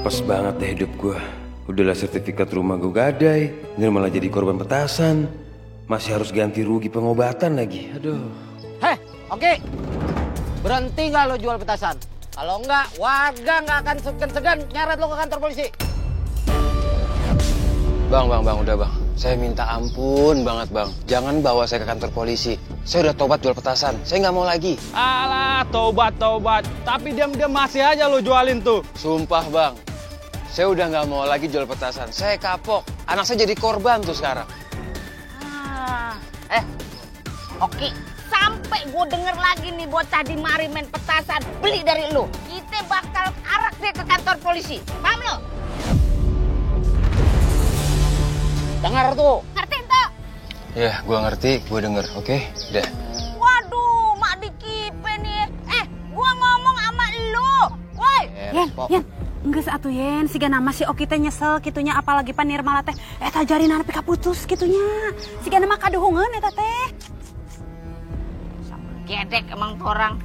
Apes banget deh hidup gue. Udahlah sertifikat rumah gue gadai. Ini malah jadi korban petasan. Masih harus ganti rugi pengobatan lagi. Aduh. Heh, oke. Berhenti nggak lo jual petasan? Kalau enggak, warga nggak akan segan-segan nyeret lo ke kantor polisi. Bang, udah bang. Saya minta ampun banget bang. Jangan bawa saya ke kantor polisi. Saya udah tobat jual petasan. Saya nggak mau lagi. Alah, tobat. Tapi diam-diam masih aja lo jualin tuh. Sumpah bang. Saya udah nggak mau lagi jual petasan. Saya kapok. Anak saya jadi korban tuh sekarang. Oki, sampai gue denger lagi nih bocah di Mari main petasan beli dari lu. Kita bakal arak dia ke kantor polisi. Paham lo? Dengar tuh. Ngerti tuh? Ya, gue ngerti. Gue denger. Oke, udah. Waduh, mak dikipe nih. Gue ngomong sama lu. Woi. Yen. Enggak satu Yen, siga nama si Oki teh nyesel kitunya apalagi pan Nirmala teh eta jarina nepi ka putus kitunya. Siga nama kaduhungeun eta teh. Gedek emang tuh orang.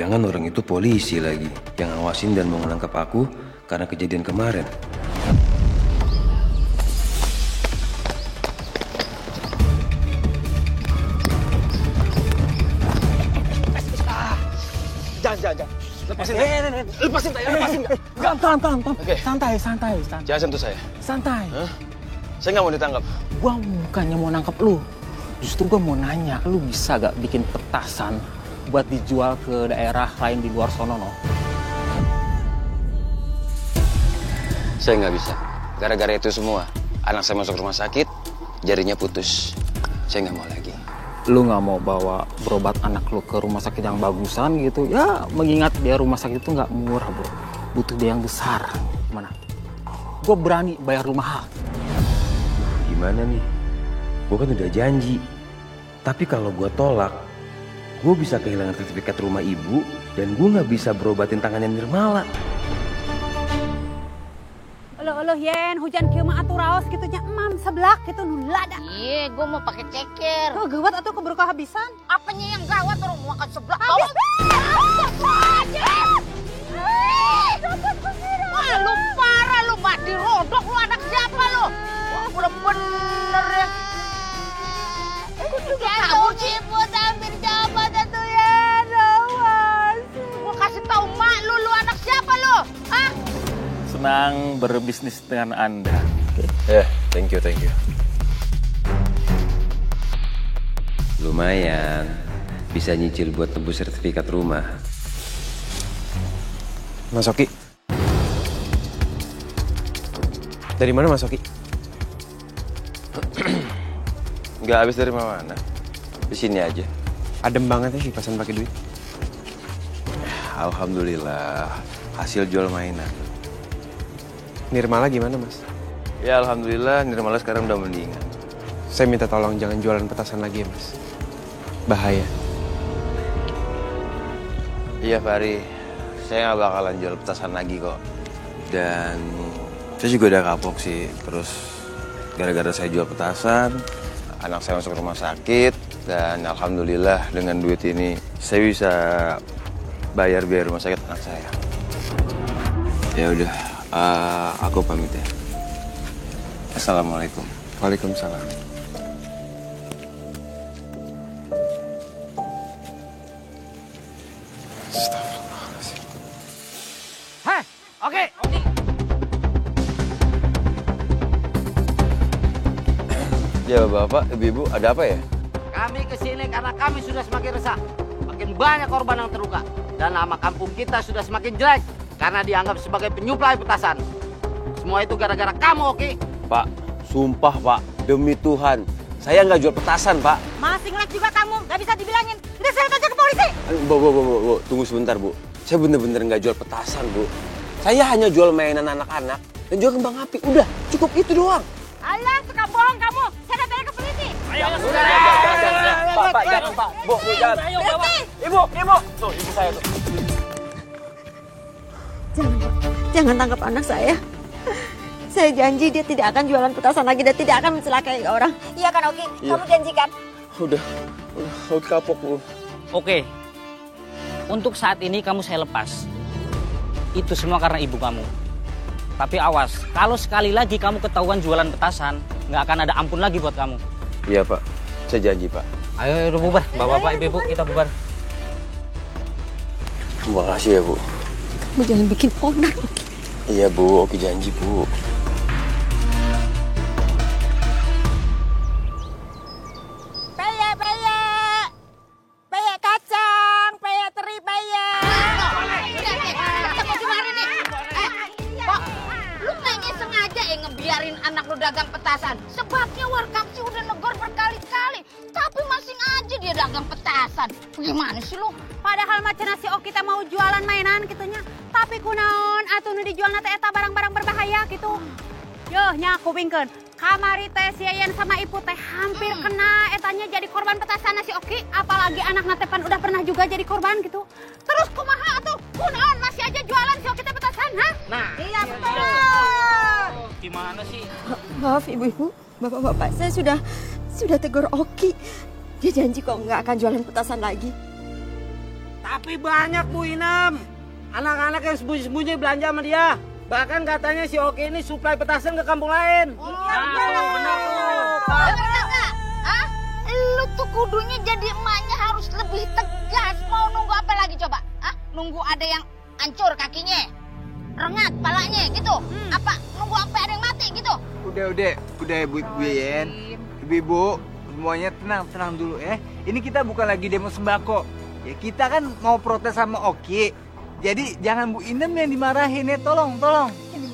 Jangan-jangan orang itu polisi lagi yang ngawasin dan mau menangkap aku karena kejadian kemarin. Jangan. Lepasin lepasin. Tahan. Oke. Santai. Jangan sentuh saya. Santai. Hah? Saya nggak mau ditangkap. Gua bukannya mau nangkep lu. Justru gua mau nanya, lu bisa gak bikin petasan buat dijual ke daerah lain di luar sono, no? Saya nggak bisa. Gara-gara itu semua, anak saya masuk rumah sakit, jarinya putus. Saya nggak mau lagi. Lu nggak mau bawa berobat anak lu ke rumah sakit yang bagusan gitu? Ya, mengingat dia rumah sakit itu nggak murah, bro. Butuh dia yang besar. Gimana? Gue berani bayar lu mahal. Gimana nih? Gue kan udah janji. Tapi kalau gue tolak, gue bisa kehilangan sertifikat rumah ibu dan gue nggak bisa berobatin tangannya Nirmala. Uluh yen, hujan kieu mah atuh raos kitu nya emam seblak kitu nu lada. Iya, gue mau pakai ceker. Oh, gawat atuh keburu kehabisan. Apanya yang gawat orang mau makan seblak? Habis. Wah, lu parah lu, Mak. Dirodok lu, anak siapa lu? Wah, bener-bener ya. Kabur ciput hampir jabat atuh ya, awas. Gua kasih tahu Mak lu anak siapa lu? Hah? Senang berbisnis dengan Anda. Thank you. Lumayan, bisa nyicil buat tebus sertifikat rumah. Mas Oki. Dari mana Mas Oki? Nggak habis dari mana? Di sini aja. Adem banget ya kipasan pakai duit. Alhamdulillah, hasil jual mainan. Nirmala gimana, Mas? Ya alhamdulillah, Nirmala sekarang udah mendingan. Saya minta tolong jangan jualan petasan lagi ya, Mas. Bahaya. Iya Fahri, saya nggak bakalan jual petasan lagi kok. Dan saya juga udah kapok sih. Terus gara-gara saya jual petasan, anak saya masuk rumah sakit. Dan alhamdulillah dengan duit ini saya bisa bayar biaya rumah sakit anak saya. Ya udah, aku pamit ya. Assalamualaikum. Waalaikumsalam. Astagfirullahaladzim. Hei, oke. Ya Bapak, Ibu, ada apa ya? Kami kesini karena kami sudah semakin resah. Makin banyak korban yang terluka. Dan nama kampung kita sudah semakin jelek. Karena dianggap sebagai penyuplai petasan. Semua itu gara-gara kamu, oke? Pak, sumpah Pak, demi Tuhan. Saya nggak jual petasan, Pak. Masih ngelek juga kamu, nggak bisa dibilangin. Udah seret aja ke polisi. Bu, tunggu sebentar, Bu. Saya bener-bener nggak jual petasan, Bu. Saya hanya jual mainan anak-anak dan jual kembang api. Udah, cukup itu doang. Alah, suka bohong kamu. Saya datang ke polisi. Jangan, Pak, jangan, Pak. Bu, jangan. Ibu. Tuh, ibu saya tuh. Jangan, Pak. Jangan tangkap anak saya. Saya janji dia tidak akan jualan petasan lagi dan tidak akan mencelakai orang. Iya kan, Oki? Iya. Kamu janjikan? Udah kapok, Bu. Oke. Untuk saat ini kamu saya lepas. Itu semua karena ibu kamu. Tapi awas, kalau sekali lagi kamu ketahuan jualan petasan, nggak akan ada ampun lagi buat kamu. Iya, Pak. Saya janji, Pak. Ayo bubar, bapak-bapak, ibu-ibu, kita bubar. Terima kasih ya, Bu. Kamu jangan bikin onar, Oki. Iya, Bu. Oki janji, Bu. Peye kacang, peye teri peye. Ketemu di mana nih? Kok lu kayaknya sengaja ngebiarin anak lu dagang petasan? Sebabnya warkamsi udah negor berkali-kali, tapi masih aja dia dagang petasan. Gimana sih lu? Padahal macana si Oki teh mau jualan mainan gitunya. Tapi kunaon atuh nu dijual teh eta barang-barang berbahaya gitu. Yoh nya kupingkeun. Kamari teh si Yayan sama Ibu teh hampir kena etanya jadi korban petasan si Oki. Apalagi anak natepan udah pernah juga jadi korban gitu. Terus kumaha atuh? Kunaon masih aja jualan si Oki teh petasan, ha? Nah, iya betul. Gimana sih? Maaf ibu-ibu, bapak-bapak, saya sudah tegur Oki. Dia janji kok nggak akan jualan petasan lagi. Tapi banyak Bu Inem. Anak-anak yang sembunyi-sembunyi belanja sama dia. Bahkan katanya si Oki ini suplai petasan ke kampung lain. Benar nggak? Hah? Lu tuh kudunya jadi emaknya harus lebih tegas. Mau nunggu apa lagi coba? Hah? Nunggu ada yang hancur kakinya, rengat palanya gitu? Apa nunggu sampai ada yang mati gitu? Udah ibu Yen. Ibu, semuanya tenang dulu ya. Ini kita bukan lagi demo sembako. Ya kita kan mau protes sama Oki. Jadi jangan Bu Inem yang dimarahin ya, tolong.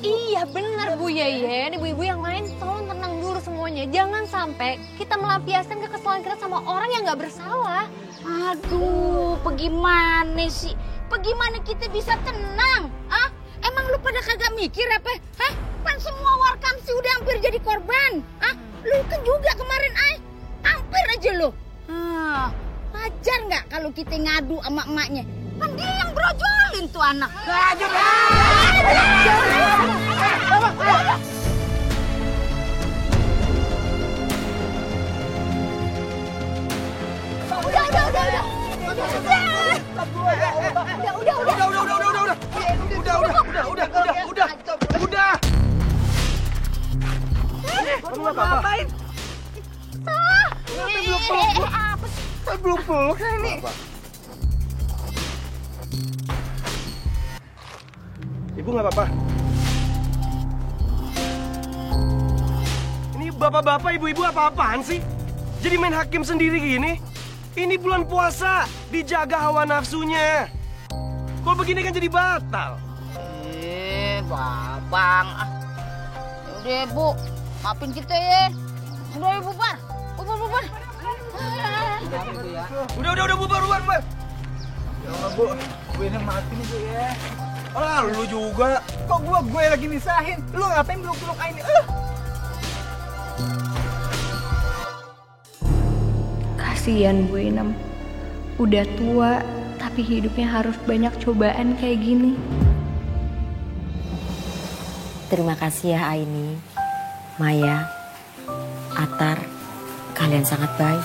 Iya benar Bu Yeyen, ibu-ibu yang lain tolong tenang dulu semuanya. Jangan sampai kita melampiaskan kekesalan kita sama orang yang nggak bersalah. Aduh, bagaimana sih? Bagaimana kita bisa tenang? Ah, emang lu pada kagak mikir apa? Hah? Kan semua warkam sih udah hampir jadi korban. Ah, lu kan juga kemarin hampir aja lu. Wajar nggak kalau kita ngadu sama emaknya? Kan dia yang brojolin tuh anak. Udah. Kamu ngapain? Belum peluk ini. Ibu nggak apa-apa. Ini bapak-bapak, ibu-ibu apa-apaan sih? Jadi main hakim sendiri gini? Ini bulan puasa, dijaga hawa nafsunya. Kalau begini kan jadi batal. Babang. Udah Bu, maafin kita ya. Udah bubar. Udah bubar. Ya Allah Bu Inem maafin Bu ya. Ah, lu juga. Kok gue lagi misahin? Lu ngapain peluk-peluk ini? Kasian Bu Inem. Udah tua, tapi hidupnya harus banyak cobaan kayak gini. Terima kasih ya Aini, Maya, Atar, kalian sangat baik.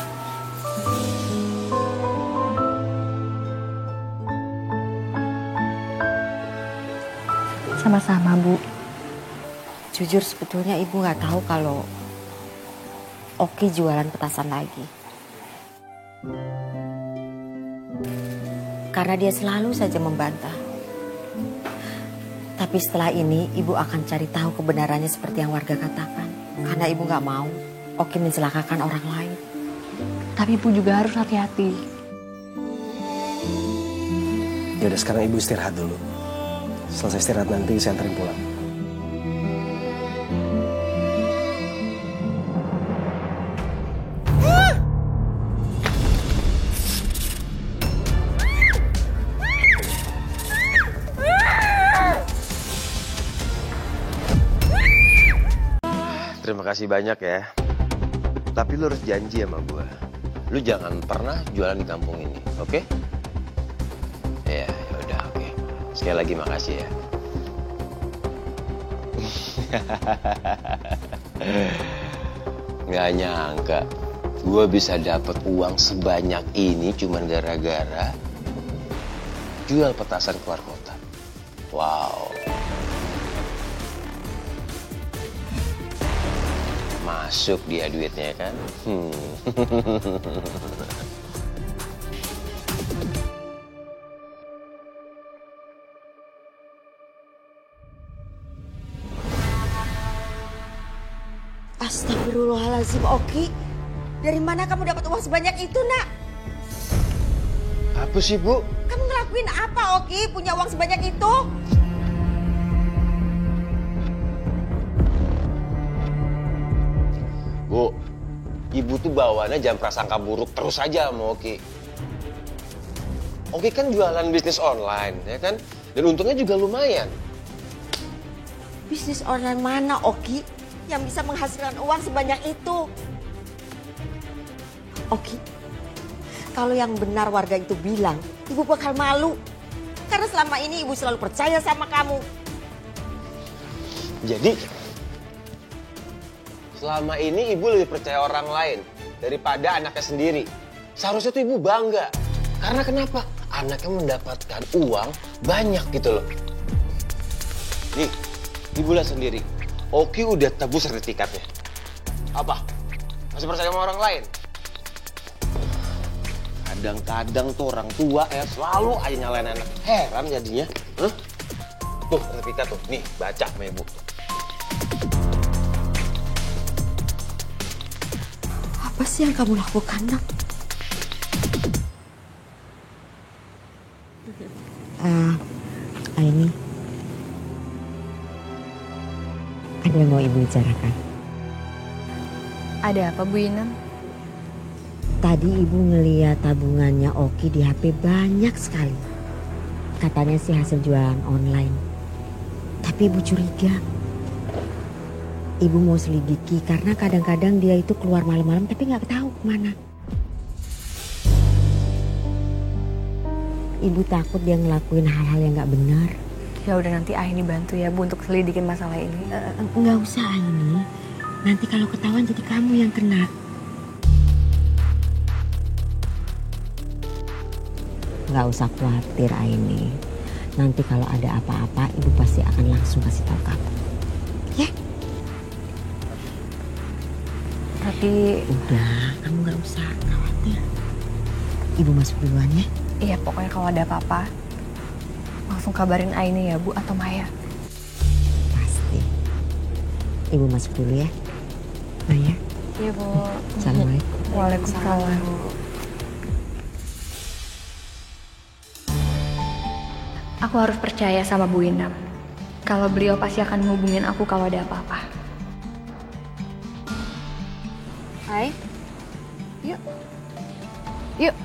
Sama-sama Bu. Jujur sebetulnya ibu nggak tahu kalau Oki jualan petasan lagi. Karena dia selalu saja membantah. Tapi setelah ini ibu akan cari tahu kebenarannya seperti yang warga katakan. Karena ibu nggak mau Oki mencelakakan orang lain. Tapi ibu juga harus hati-hati. Yaudah sekarang ibu istirahat dulu. Selesai istirahat nanti saya anterin pulang. Terima kasih banyak ya. Tapi lu harus janji sama gue. Lu jangan pernah jualan di kampung ini, oke? Ya udah, oke. Sekali lagi makasih ya. Nggak nyangka gue bisa dapet uang sebanyak ini cuman gara-gara jual petasan keluar kota. Wow. Masuk dia duitnya kan. Astagfirullahaladzim, Oki. Dari mana kamu dapat uang sebanyak itu, Nak? Apa sih, Bu? Kamu ngelakuin apa, Oki? Punya uang sebanyak itu? Bu, ibu tuh bawaannya jangan prasangka buruk terus aja sama Oki. Oki kan jualan bisnis online, ya kan? Dan untungnya juga lumayan. Bisnis online mana, Oki? Yang bisa menghasilkan uang sebanyak itu? Oki, kalau yang benar warga itu bilang, ibu bakal malu. Karena selama ini ibu selalu percaya sama kamu. Jadi, selama ini ibu lebih percaya orang lain daripada anaknya sendiri. Seharusnya tuh ibu bangga. Karena kenapa? anaknya mendapatkan uang banyak gitu loh. Nih, Ibu lihat sendiri. Oki udah tebus sertifikatnya. Apa? Masih percaya sama orang lain? Kadang-kadang tuh orang tua ya selalu aja nyalain anak. Heran jadinya. Huh? Tuh sertifikat tuh. Nih, baca sama Ibu. Apa sih yang kamu lakukan, Nak? Aini, ada yang mau Ibu bicarakan. Ada apa, Bu Inem? Tadi Ibu ngeliat tabungannya Oki di HP banyak sekali. Katanya sih hasil jualan online. Tapi Ibu curiga. Ibu mau selidiki karena kadang-kadang dia itu keluar malam-malam tapi nggak tahu kemana. Ibu takut dia ngelakuin hal-hal yang nggak benar. Ya udah, nanti Aini bantu ya Bu untuk selidikin masalah ini. Nggak usah Aini. Nanti kalau ketahuan jadi kamu yang kena. Nggak usah khawatir Aini. Nanti kalau ada apa-apa Ibu pasti akan langsung kasih tahu kamu. Ya? Tapi udah, kamu nggak usah khawatir. Ibu masuk duluan ya. Iya, pokoknya kalau ada apa-apa langsung kabarin Aini ya Bu atau Maya. Pasti. Ibu masuk dulu ya. Maya. Iya Bu. Assalamualaikum. Waalaikumsalam. Aku harus percaya sama Bu Inam. Kalau beliau pasti akan ngehubungin aku kalau ada apa-apa. Hai. Yuk. Yuk.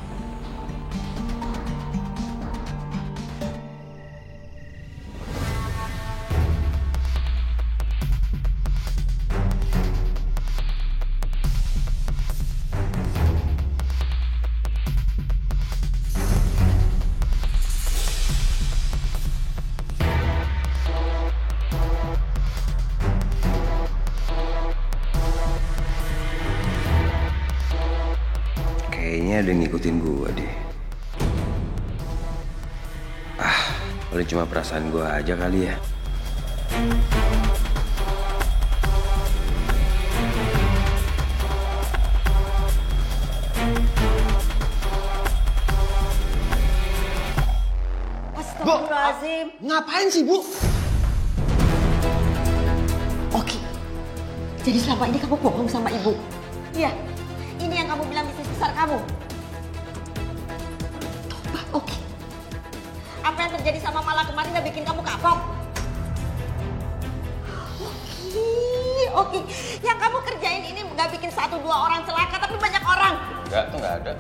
Kayaknya ada yang ngikutin gua deh. Paling cuma perasaan gua aja kali ya. Astagfirullahaladzim. Ngapain sih, Bu? Oki, jadi selama ini kamu bohong sama Ibu? Iya, ini yang kamu bilang bisnis besar kamu. Coba, Oki. Apa yang terjadi sama Mala kemarin udah bikin kamu kapok? Oki, yang kamu kerjain ini nggak bikin 1-2 orang celaka, tapi banyak orang. Enggak, tuh nggak ada.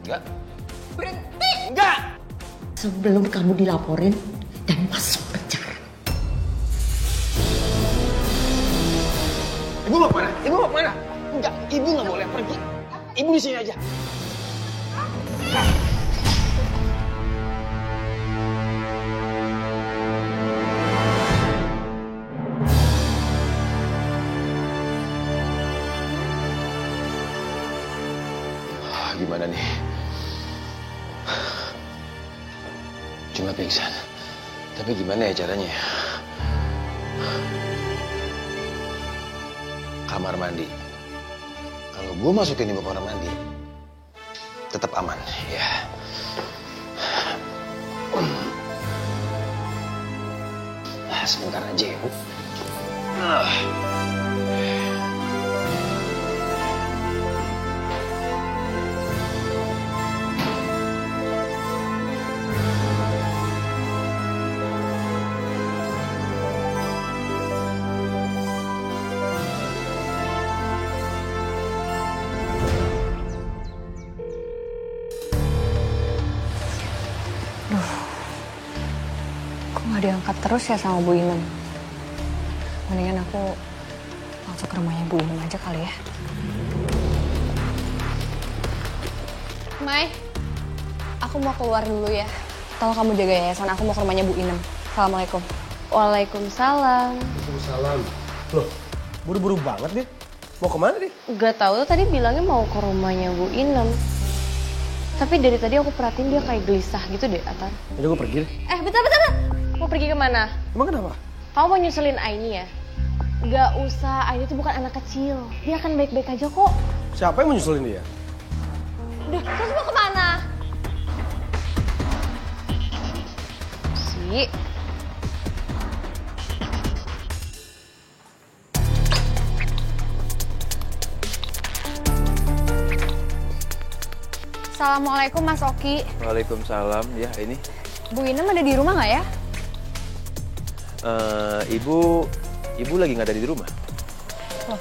Enggak. Berhenti! Enggak! Sebelum kamu dilaporin dan masuk penjara. Ibu mau kemana? Ibu mau kemana? Enggak, Ibu nggak boleh pergi. Ibu di sini aja. Gimana nih? Cuma pingsan. Tapi gimana ya caranya? Kamar mandi. Kalau gue masukin ibu ke kamar mandi, tetap aman, ya. Sebentar aja ya, Bu. Diangkat terus ya sama Bu Inem. Mendingan aku langsung ke rumahnya Bu Inem aja kali ya. Mai, aku mau keluar dulu ya. Tolong kamu jaga yayasan, aku mau ke rumahnya Bu Inem. Assalamualaikum. Waalaikumsalam. Waalaikumsalam. Loh, buru-buru banget deh. Mau kemana deh? Gak tahu tuh tadi bilangnya mau ke rumahnya Bu Inem. Tapi dari tadi aku perhatiin dia kayak gelisah gitu deh, Atar. Udah gue pergi deh. Bentar. Mau pergi kemana? Emang kenapa? Kamu mau nyusulin Aini ya? Gak usah, Aini tuh bukan anak kecil. Dia akan baik-baik aja kok. Siapa yang mau nyusulin dia? Udah, terus mau kemana? Si. Assalamualaikum Mas Oki. Waalaikumsalam, ya ini. Bu Inem ada di rumah nggak ya? Ibu lagi nggak ada di rumah. Loh.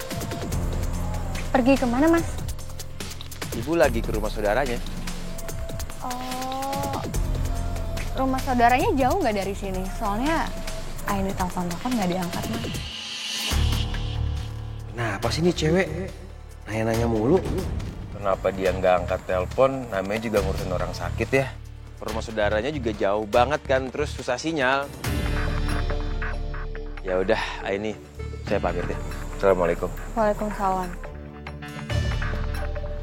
Pergi kemana Mas? Ibu lagi ke rumah saudaranya. Oh, rumah saudaranya jauh nggak dari sini? Soalnya Aini telepon-telepon nggak diangkat Mas. Nah, apa sih ini cewek? Nanya-nanya mulu. Kenapa dia nggak angkat telepon? Namanya juga ngurusin orang sakit ya. Rumah saudaranya juga jauh banget kan, terus susah sinyal. Ya udah, Aini, saya pamit ya. Assalamualaikum. Waalaikumsalam.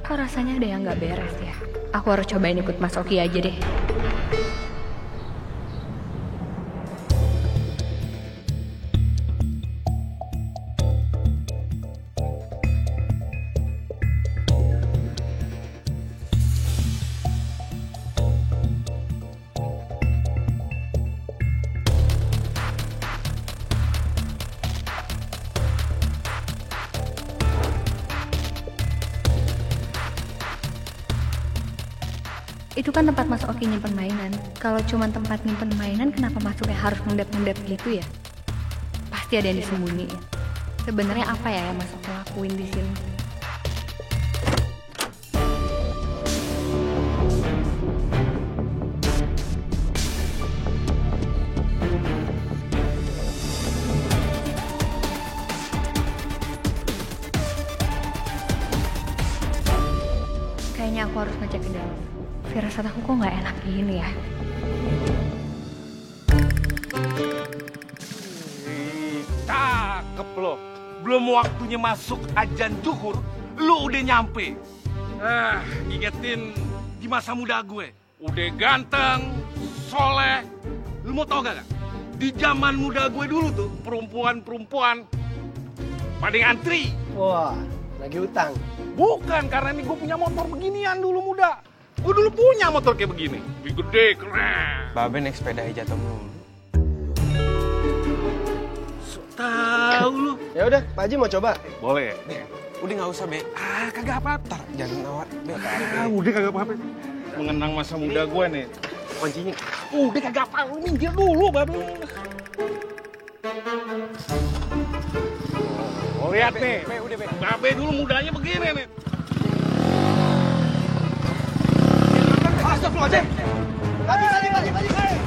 Kok rasanya ada yang nggak beres ya? Aku harus cobain ikut Mas Oki aja deh. Itu kan tempat Mas Oki nyimpen mainan. Kalau cuma tempat nyimpen mainan, kenapa masuknya harus ngendap-ngendap gitu ya? Pasti ada yang disembunyiin. Sebenarnya apa ya yang Mas Oki lakuin di sini? Kayaknya aku harus ngecek ke dalam. Firasat aku kok nggak enak gini ya. Cakep lo. Belum waktunya masuk ajan zuhur, lu udah nyampe. Ingetin di masa muda gue. Udah ganteng, soleh. Lu mau tau gak? Di zaman muda gue dulu tuh, perempuan-perempuan pada antri. Wah, lagi utang. Bukan, karena ini gue punya motor beginian dulu muda. Gue dulu punya motor kayak begini. Lebih gede, keren. Babe naik sepeda jatuh mulu. Tahu lu. Ya udah, Pak Haji mau coba? Boleh. Udah nggak usah, Be. Kagak apa-apa. Ntar jangan nawar. Be. Udah kagak apa-apa. Mengenang masa muda gue nih. Kuncinya. Udah kagak apa-apa. Lu minggir dulu, Babe. Oh, lihat nih. Babe dulu mudanya begini nih. Astagfirullahaladzim. Pagi.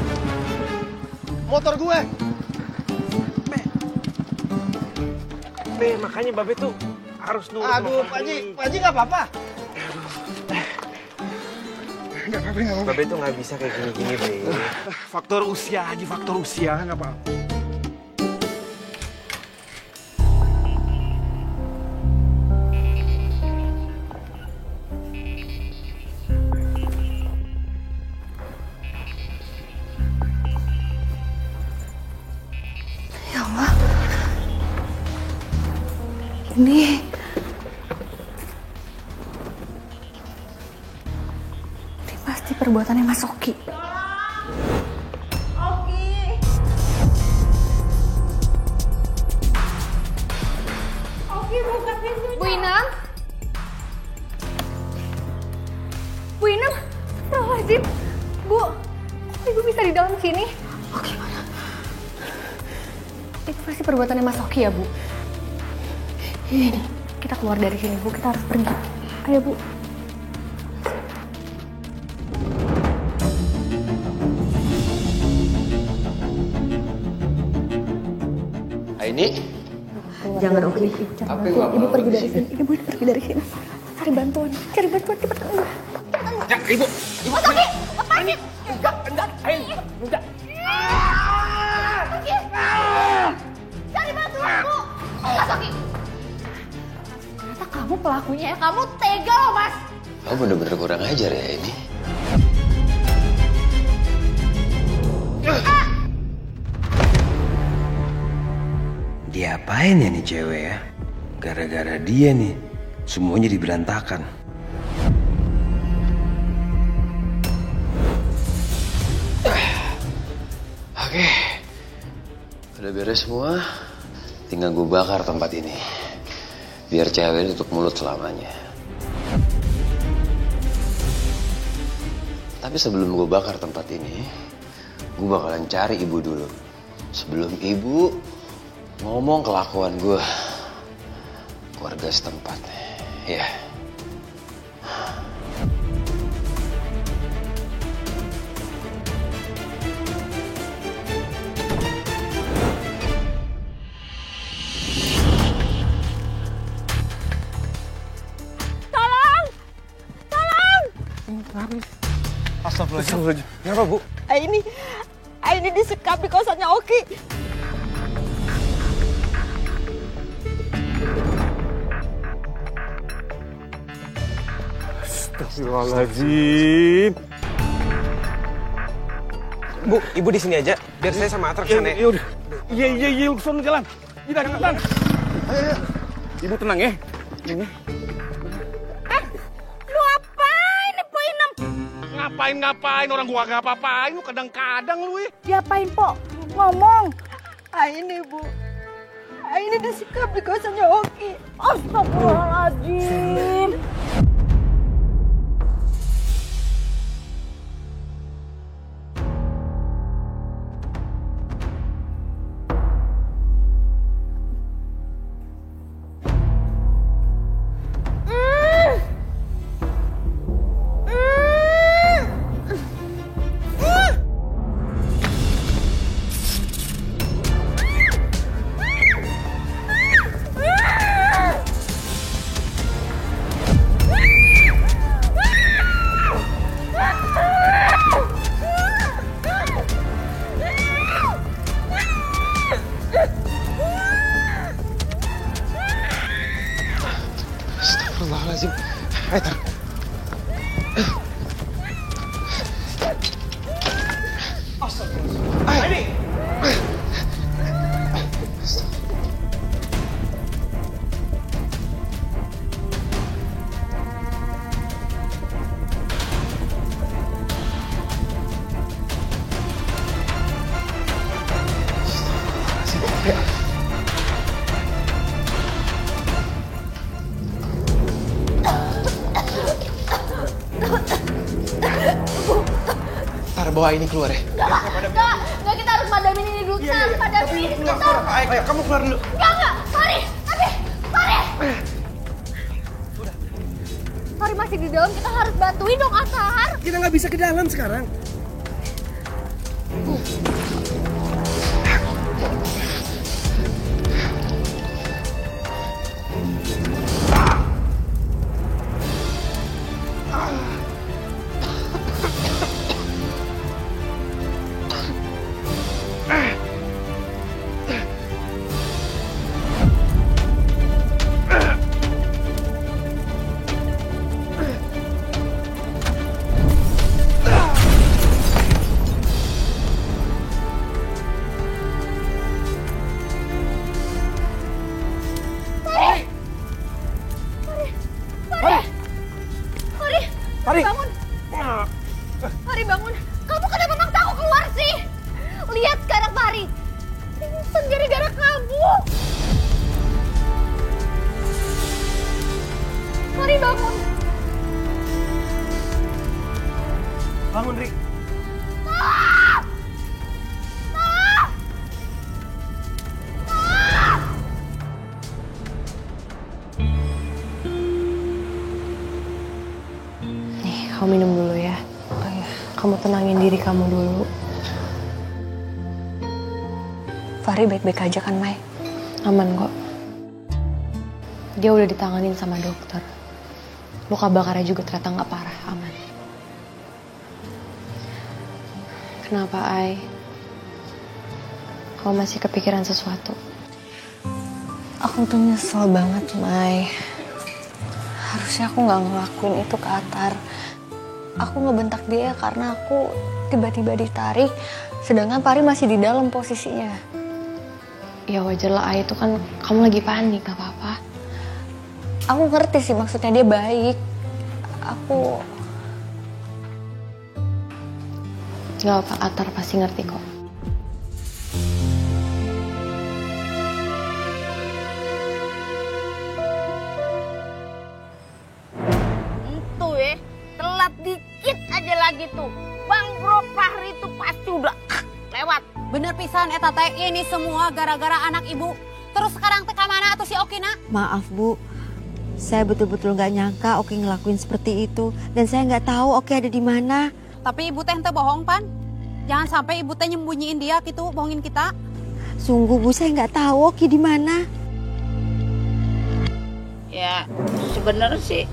Motor gue. Be, makanya Babe tuh harus nurut. Aduh, Pak Haji nggak apa-apa. Nggak apa-apa. Babe tuh nggak bisa kayak gini-gini, Be. Faktor usia, Haji, faktor usia, nggak apa-apa. Ini pasti perbuatannya Mas Oki. Oki, buka pintunya. Bu Inam? Bu Inam? Astagfirullahaladzim. Bu, kok Ibu bisa di dalam sini? Oki, mana? Itu pasti perbuatannya Mas Oki ya, Bu? Ini, kita keluar dari sini, Bu. Kita harus pergi. Ayo, Bu. Aini? Jangan, Oki. Apa yang Ibu pergi dari sini. Ibu pergi dari sini. Cari bantuan cepat. Ya, Ibu. Mas Oki, lepasin. Enggak. Ayo, enggak. Cari bantuan, Bu. Mas Oki. Ternyata kamu pelakunya ya. Kamu tega loh, Mas. Kamu bener-bener kurang ajar ya ini. Diapain ya nih cewek ya? Gara-gara dia nih, semuanya jadi berantakan. Oke, udah beres semua. Tinggal gue bakar tempat ini. Biar cewek ini tutup mulut selamanya. Tapi sebelum gue bakar tempat ini, gue bakalan cari ibu dulu. Sebelum ibu ngomong kelakuan gue ke warga setempat. Ya. Tolong! Tolong! Astagfirullahaladzim. Kenapa, Bu? Ini disekap di kosannya Oki. Astagfirullahaladzim. Bu, ibu di sini aja. Biar saya sama Atra kesana. Iya, udah. Iya, lu kesana jalan. Jalan. Ayo. Ibu tenang ya. Ini. Lu apain nih, Po Inem? Ngapain orang gua gak apa-apain lu kadang-kadang lu ya. Diapain, Po? Ngomong. Ini Bu. Ini disekap di kosannya Oki. Astagfirullahaladzim. Astagfirullahaladzim. Ayo, Tar. Tar, bawa ini keluar ya. Enggak, kita harus padamin ini dulu. Padamin ini sebentar. Ayo, kamu keluar dulu. Enggak, Fari. Fari masih di dalam, kita harus bantuin dong, Asar. Kita nggak bisa ke dalam sekarang. Fari, bangun. Fari, bangun. Kamu kenapa maksa aku keluar sih? Lihat sekarang, Fari. Ini gara-gara kamu. Fari, bangun. Bangun, Ri. Kamu minum dulu ya. Kamu tenangin diri kamu dulu. Fahri baik-baik aja kan, Mai? Aman kok. Dia udah ditanganin sama dokter. Luka bakarnya juga ternyata nggak parah, aman. Kenapa, Ai? Kamu masih kepikiran sesuatu? Aku tuh nyesel banget, Mai. Harusnya aku nggak ngelakuin itu ke Atar. aku ngebentak dia karena aku tiba-tiba ditarik, sedangkan Pari masih di dalam posisinya. Ya wajar lah, Ai, itu kan kamu lagi panik, gak apa-apa. Aku ngerti sih maksudnya dia baik. Aku gak apa, Atar pasti ngerti kok. Itu ya, telat dikit aja lagi tuh. Bang Bro Fahri tuh pasti udah lewat. Bener pisan eta teh, ini semua gara-gara anak ibu. Terus sekarang teh kamana atuh si Okina? Maaf Bu, saya betul-betul nggak nyangka Oki ngelakuin seperti itu. Dan saya nggak tahu Oki ada di mana. Tapi ibu teh bohong, Pan. Jangan sampai ibu teh nyembunyiin dia gitu, bohongin kita. Sungguh Bu, saya nggak tahu Oki di mana. Ya, sebenarnya sih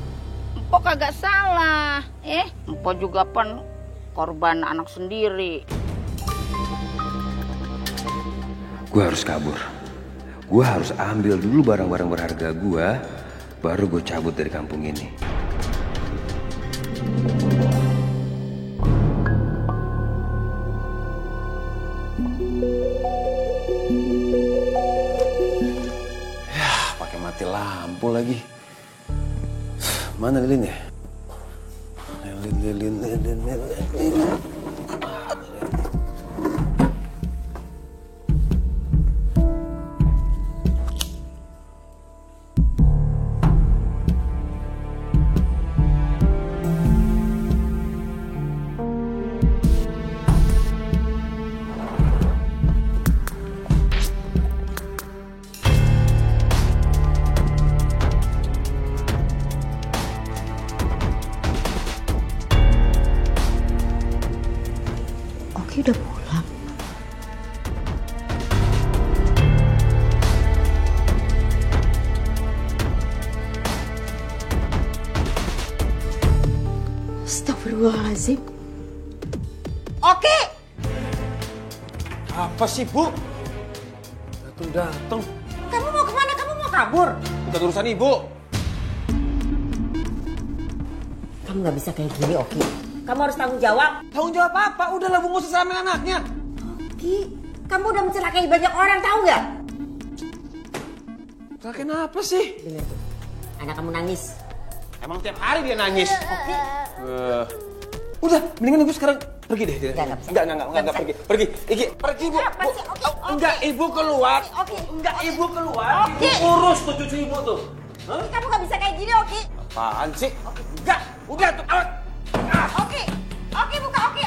Empok kagak salah. Empok juga Pan korban anak sendiri. Gue harus kabur. Gue harus ambil dulu barang-barang berharga gue, baru gue cabut dari kampung ini. Ya, pakai mati lampu lagi. Mana Lilin ya? Lilin. Oki udah pulang. Astagfirullahaladzim. Oki! Apa sih, Bu? Datang. Kamu mau kemana? Kamu mau kabur? Bukan urusan Ibu. Kamu nggak bisa kayak gini, Oki. Kamu harus tanggung jawab. Tanggung jawab apa? Udahlah, Bu, nggak usah salamin anaknya. Oki, kamu udah mencelakai banyak orang, tahu nggak? Celakain apa sih? Dengar tuh, anak kamu nangis. Emang tiap hari dia nangis. Oki. Udah, mendingan Ibu sekarang pergi deh. Enggak, pergi. Pergi, Bu. Enggak, Ibu keluar. Enggak, Ibu keluar. Ibu urus tuh cucu Ibu tuh. Hah? Kamu nggak bisa kayak gini, Oki. Apaan sih? Enggak, udah tuh. Oki, buka Oki.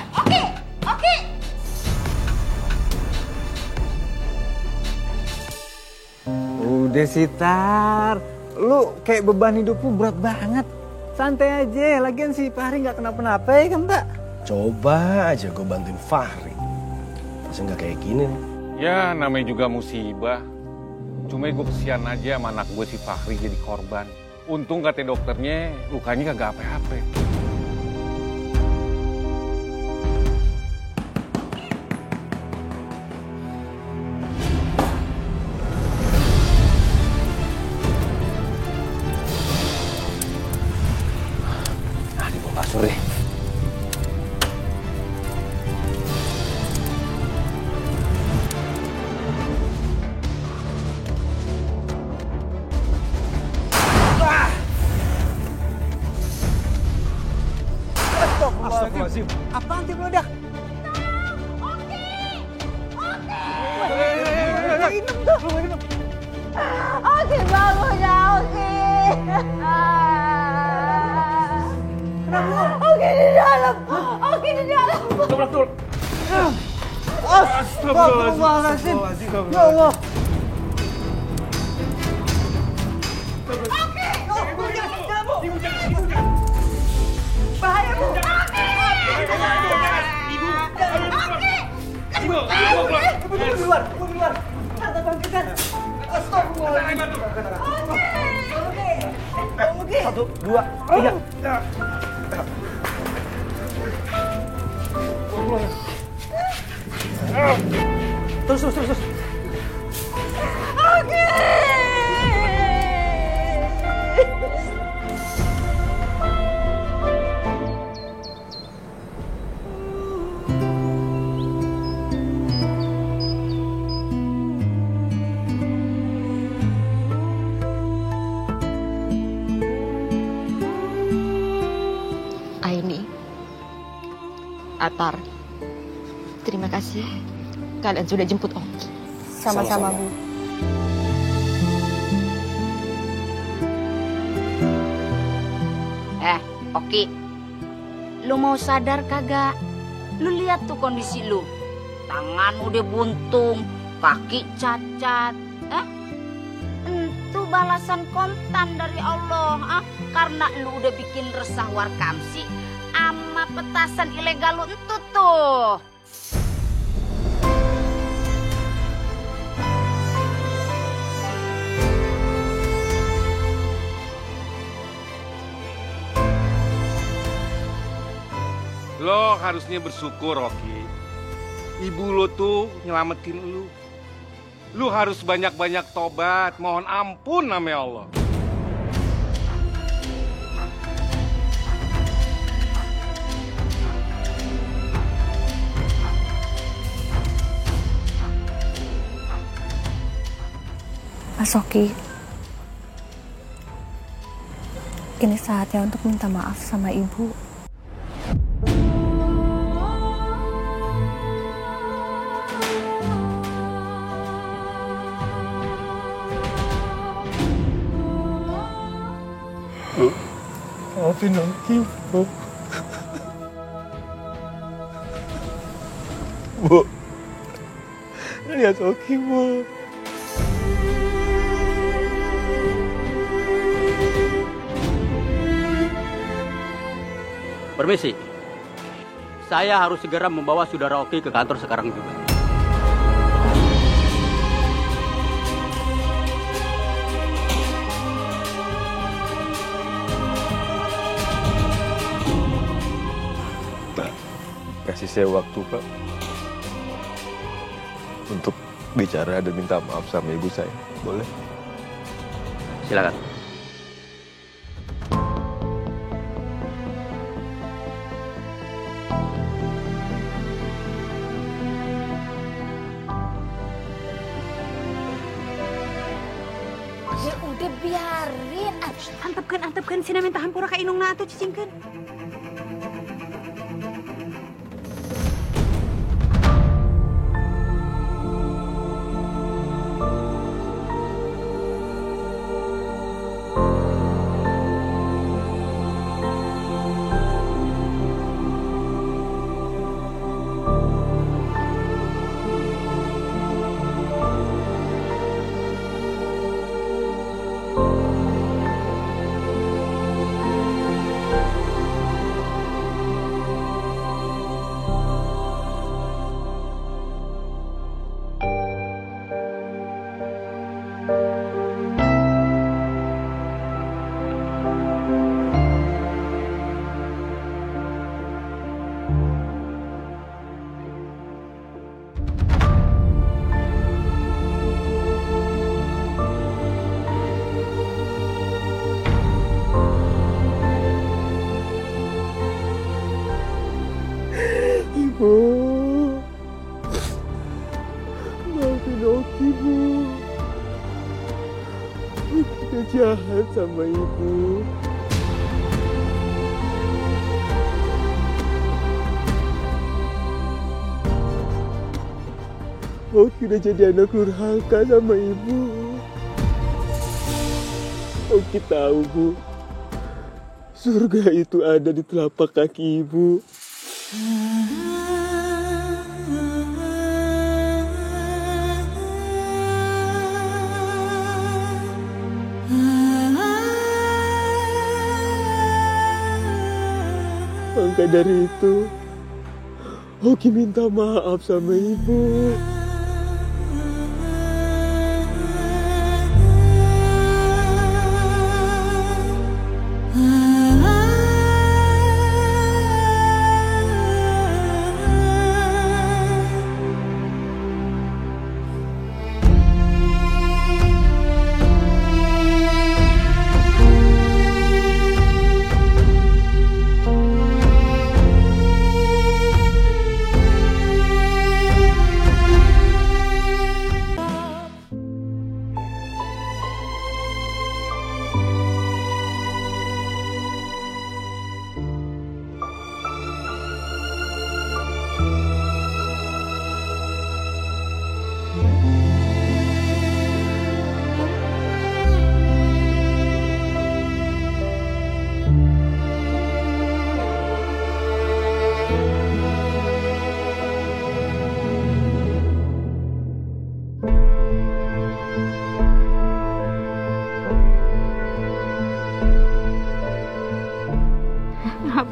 Udah sih, Tar. Lu kayak beban hidupmu berat banget. Santai aja, lagian si Fahri nggak kenapa-napa ya kan, Mbak? Coba aja gue bantuin Fahri. Masa nggak kayak gini nih? Ya, namanya juga musibah. Cuma gue kesian aja sama anak gue si Fahri jadi korban. Untung kata dokternya lukanya kagak apa-apa. Kasur deh. Astagfirullahaladzim. Apaan sih meledak? Oki, bangun ya, Oki. Oki di dalam. Betul. Astagfirullahaladzim. Ya Allah. Bahaya, Bu. Ibu di luar. Tante bangkitkan. Astagfirullahaladzim. Oke. 1, 2, 3. Terus. Oki. Atar, terima kasih kalian sudah jemput Oki. Sama-sama, Bu. Oki, lu mau sadar kagak? Lu lihat tuh kondisi lu. Tangan udah buntung, kaki cacat. Itu balasan kontan dari Allah. Karena lu udah bikin resah Warkamsi sama petasan ilegal lu itu tuh. Lo harusnya bersyukur, Rocky. Ibu lo tuh nyelamatin lu. Lu harus banyak-banyak tobat, mohon ampun nama Allah. Mas Oki, ini saatnya untuk minta maaf sama Ibu. Maafin Oki, Bu. Bu, lihat Oki, Bu. Permisi, saya harus segera membawa saudara Oki ke kantor sekarang juga. Kasih saya waktu, Pak, untuk bicara dan minta maaf sama ibu saya. Boleh? Silakan. Ya udah biarin. Antepkan sina minta hampura ka inungna atuh cicingkeun. Maafin Oki, Bu. Kita jahat sama Ibu. Oki udah jadi anak durhaka sama Ibu. Oki tahu, Bu. Surga itu ada di telapak kaki Ibu. Maka dari itu, Oki minta maaf sama Ibu.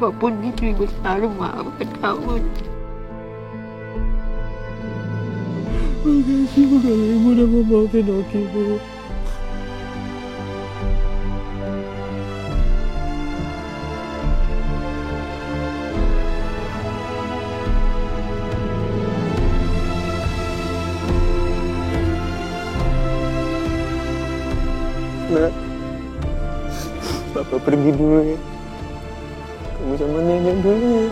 apapun itu ibu selalu maafkan kamu. Makasih Bu kalau ibu udah memaafin Oki, Bu. Nak, Papa pergi dulu ya. Kamu sama nenek dulu ya.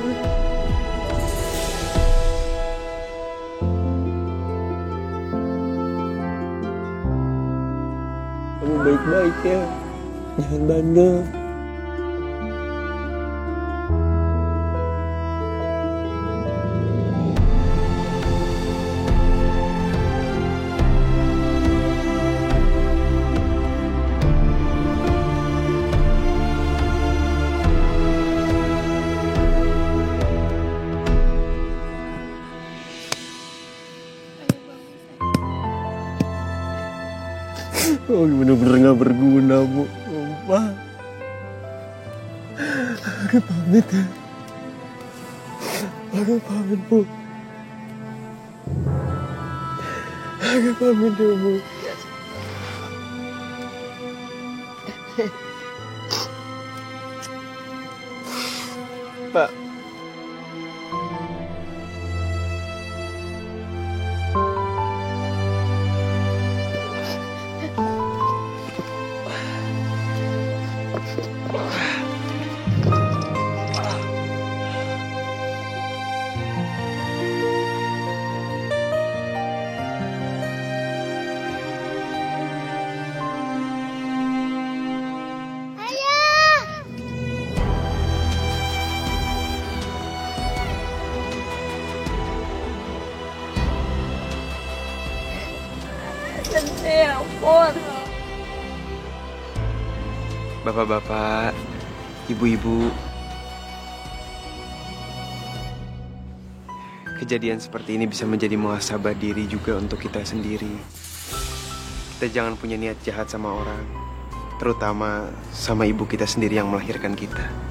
Kamu baik-baik ya. Jangan bandel. Oh, bener-bener gak berguna, Bu. Sumpah. Aku pamit ya. Aku pamit, Bu. Aku pamit ya, Bu. Pak. Bapak-bapak, ibu-ibu, kejadian seperti ini bisa menjadi muhasabah diri juga untuk kita sendiri. Kita jangan punya niat jahat sama orang, terutama sama ibu kita sendiri yang melahirkan kita.